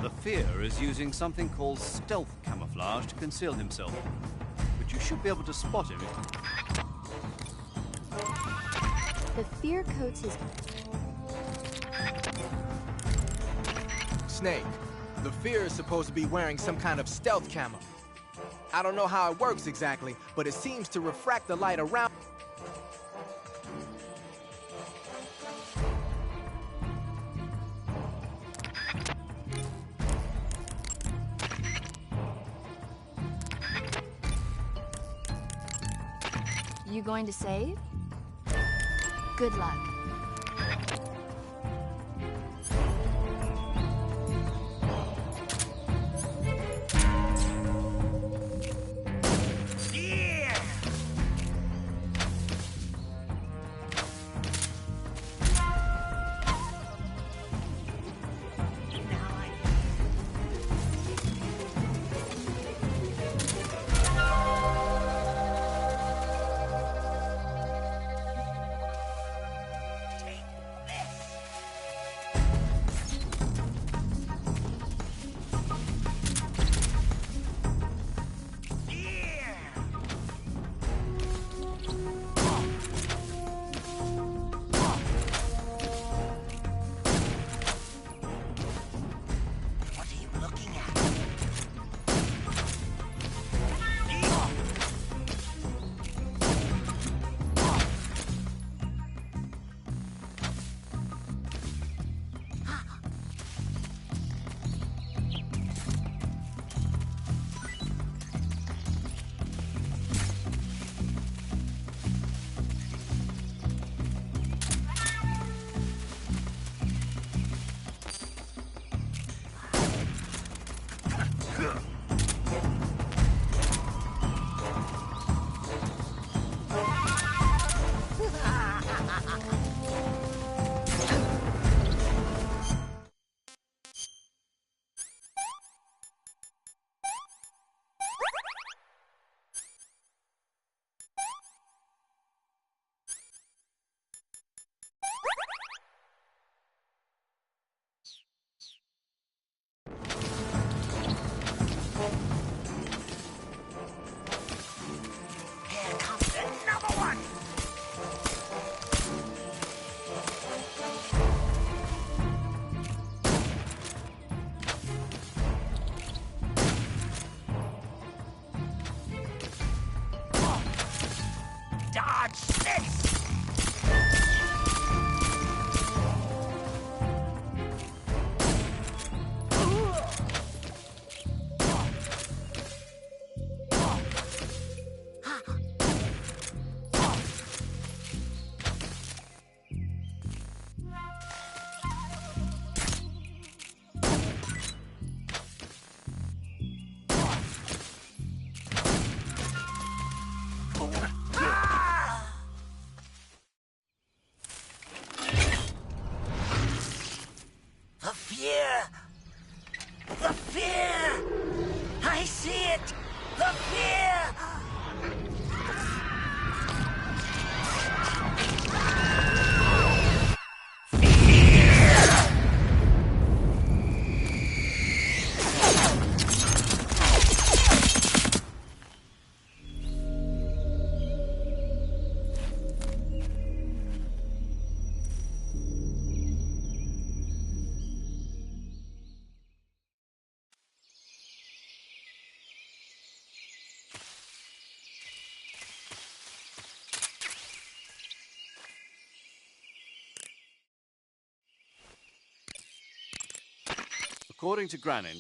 The Fear is using something called stealth camouflage to conceal himself. But you should be able to spot him. The Fear coats his... Snake, the Fear is supposed to be wearing some kind of stealth camo. I don't know how it works exactly, but it seems to refract the light around... You going to save? Good luck. The fear! I see it! The fear! According to Granin,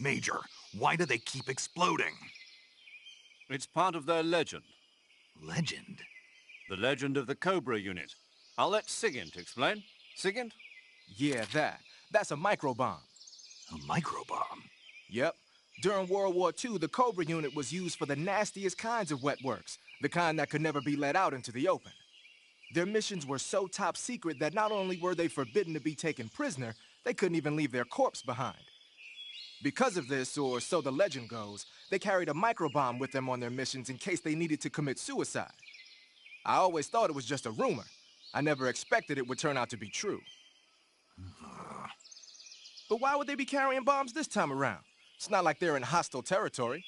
Major, why do they keep exploding? it's part of their legend. Legend? The legend of the Cobra unit. I'll let Sigint explain. Sigint? Yeah, that's a microbomb. A microbomb? Yep. During World War II, the Cobra unit was used for the nastiest kinds of wet works, the kind that could never be let out into the open. Their missions were so top secret that not only were they forbidden to be taken prisoner, they couldn't even leave their corpse behind. Because of this, or so the legend goes, they carried a microbomb with them on their missions in case they needed to commit suicide. I always thought it was just a rumor. I never expected it would turn out to be true. But why would they be carrying bombs this time around? It's not like they're in hostile territory.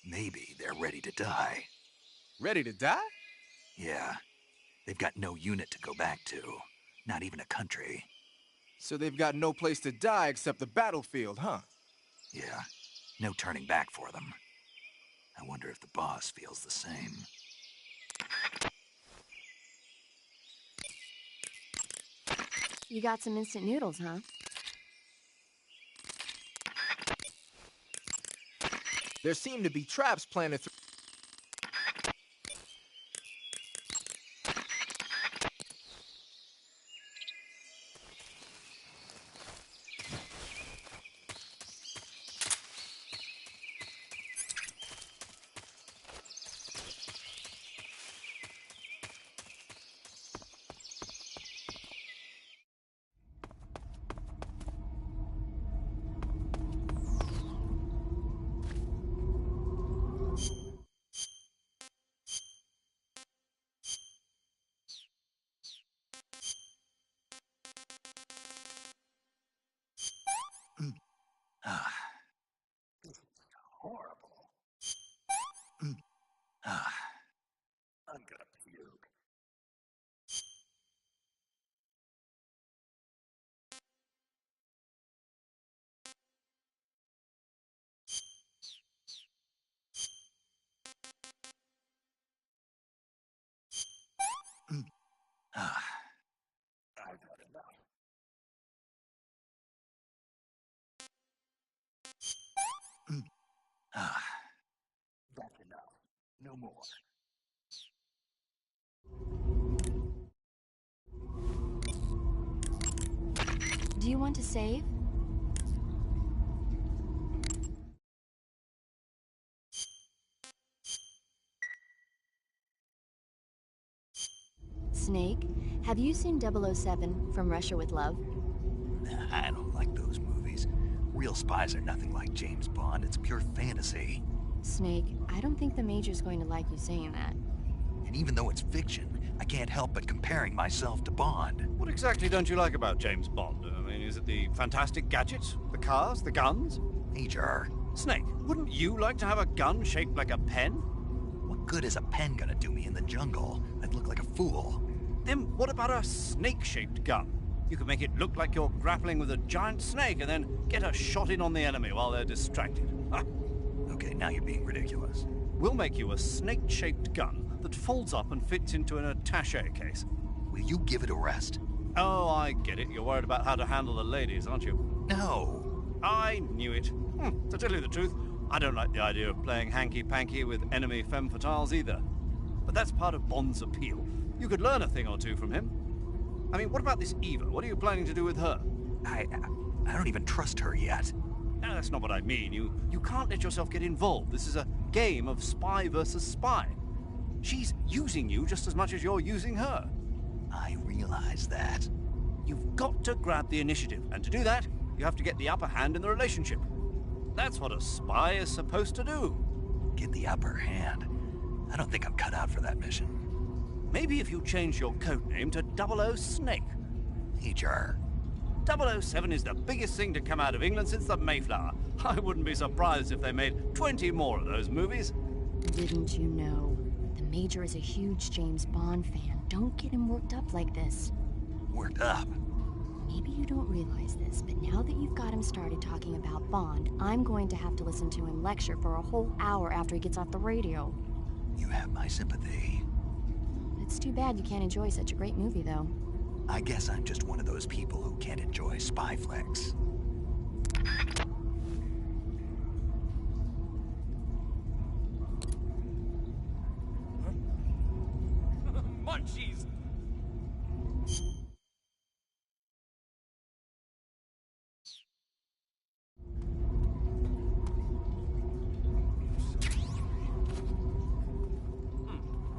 Maybe they're ready to die. Ready to die? Yeah. They've got no unit to go back to. Not even a country. So they've got no place to die except the battlefield, huh? Yeah. No turning back for them. I wonder if the boss feels the same. You got some instant noodles, huh? There seem to be traps planted through... Horrible. I'm gonna puke. I've had enough. That's enough. No more. Do you want to save? Snake, have you seen 007 from Russia with Love? I don't like those movies. Real spies are nothing like James Bond. It's pure fantasy. Snake, I don't think the Major's going to like you saying that. And even though it's fiction, I can't help but comparing myself to Bond. What exactly don't you like about James Bond? I mean, is it the fantastic gadgets? The cars? The guns? Major. Snake, wouldn't you like to have a gun shaped like a pen? What good is a pen gonna do me in the jungle? I'd look like a fool. Then what about a snake-shaped gun? You could make it look like you're grappling with a giant snake and then get a shot in on the enemy while they're distracted. Okay, now you're being ridiculous. We'll make you a snake-shaped gun that folds up and fits into an attaché case. Will you give it a rest? Oh, I get it. You're worried about how to handle the ladies, aren't you? No. I knew it. To tell you the truth, I don't like the idea of playing hanky-panky with enemy femme fatales either. But that's part of Bond's appeal. You could learn a thing or two from him. I mean, what about this Eva? What are you planning to do with her? I don't even trust her yet. No, that's not what I mean. You can't let yourself get involved. This is a game of spy versus spy. She's using you just as much as you're using her. I realize that. You've got to grab the initiative, and to do that, you have to get the upper hand in the relationship. That's what a spy is supposed to do. Get the upper hand? I don't think I'm cut out for that mission. Maybe if you change your codename to 00 Snake. Major. 007 is the biggest thing to come out of England since the Mayflower. I wouldn't be surprised if they made 20 more of those movies. Didn't you know? The Major is a huge James Bond fan. Don't get him worked up like this. Worked up? Maybe you don't realize this, but now that you've got him started talking about Bond, I'm going to have to listen to him lecture for a whole hour after he gets off the radio. You have my sympathy. It's too bad you can't enjoy such a great movie, though. I guess I'm just one of those people who can't enjoy spy flicks. Munchies!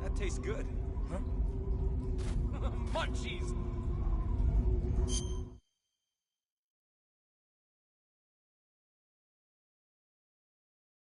That tastes good. Huh? Munchies!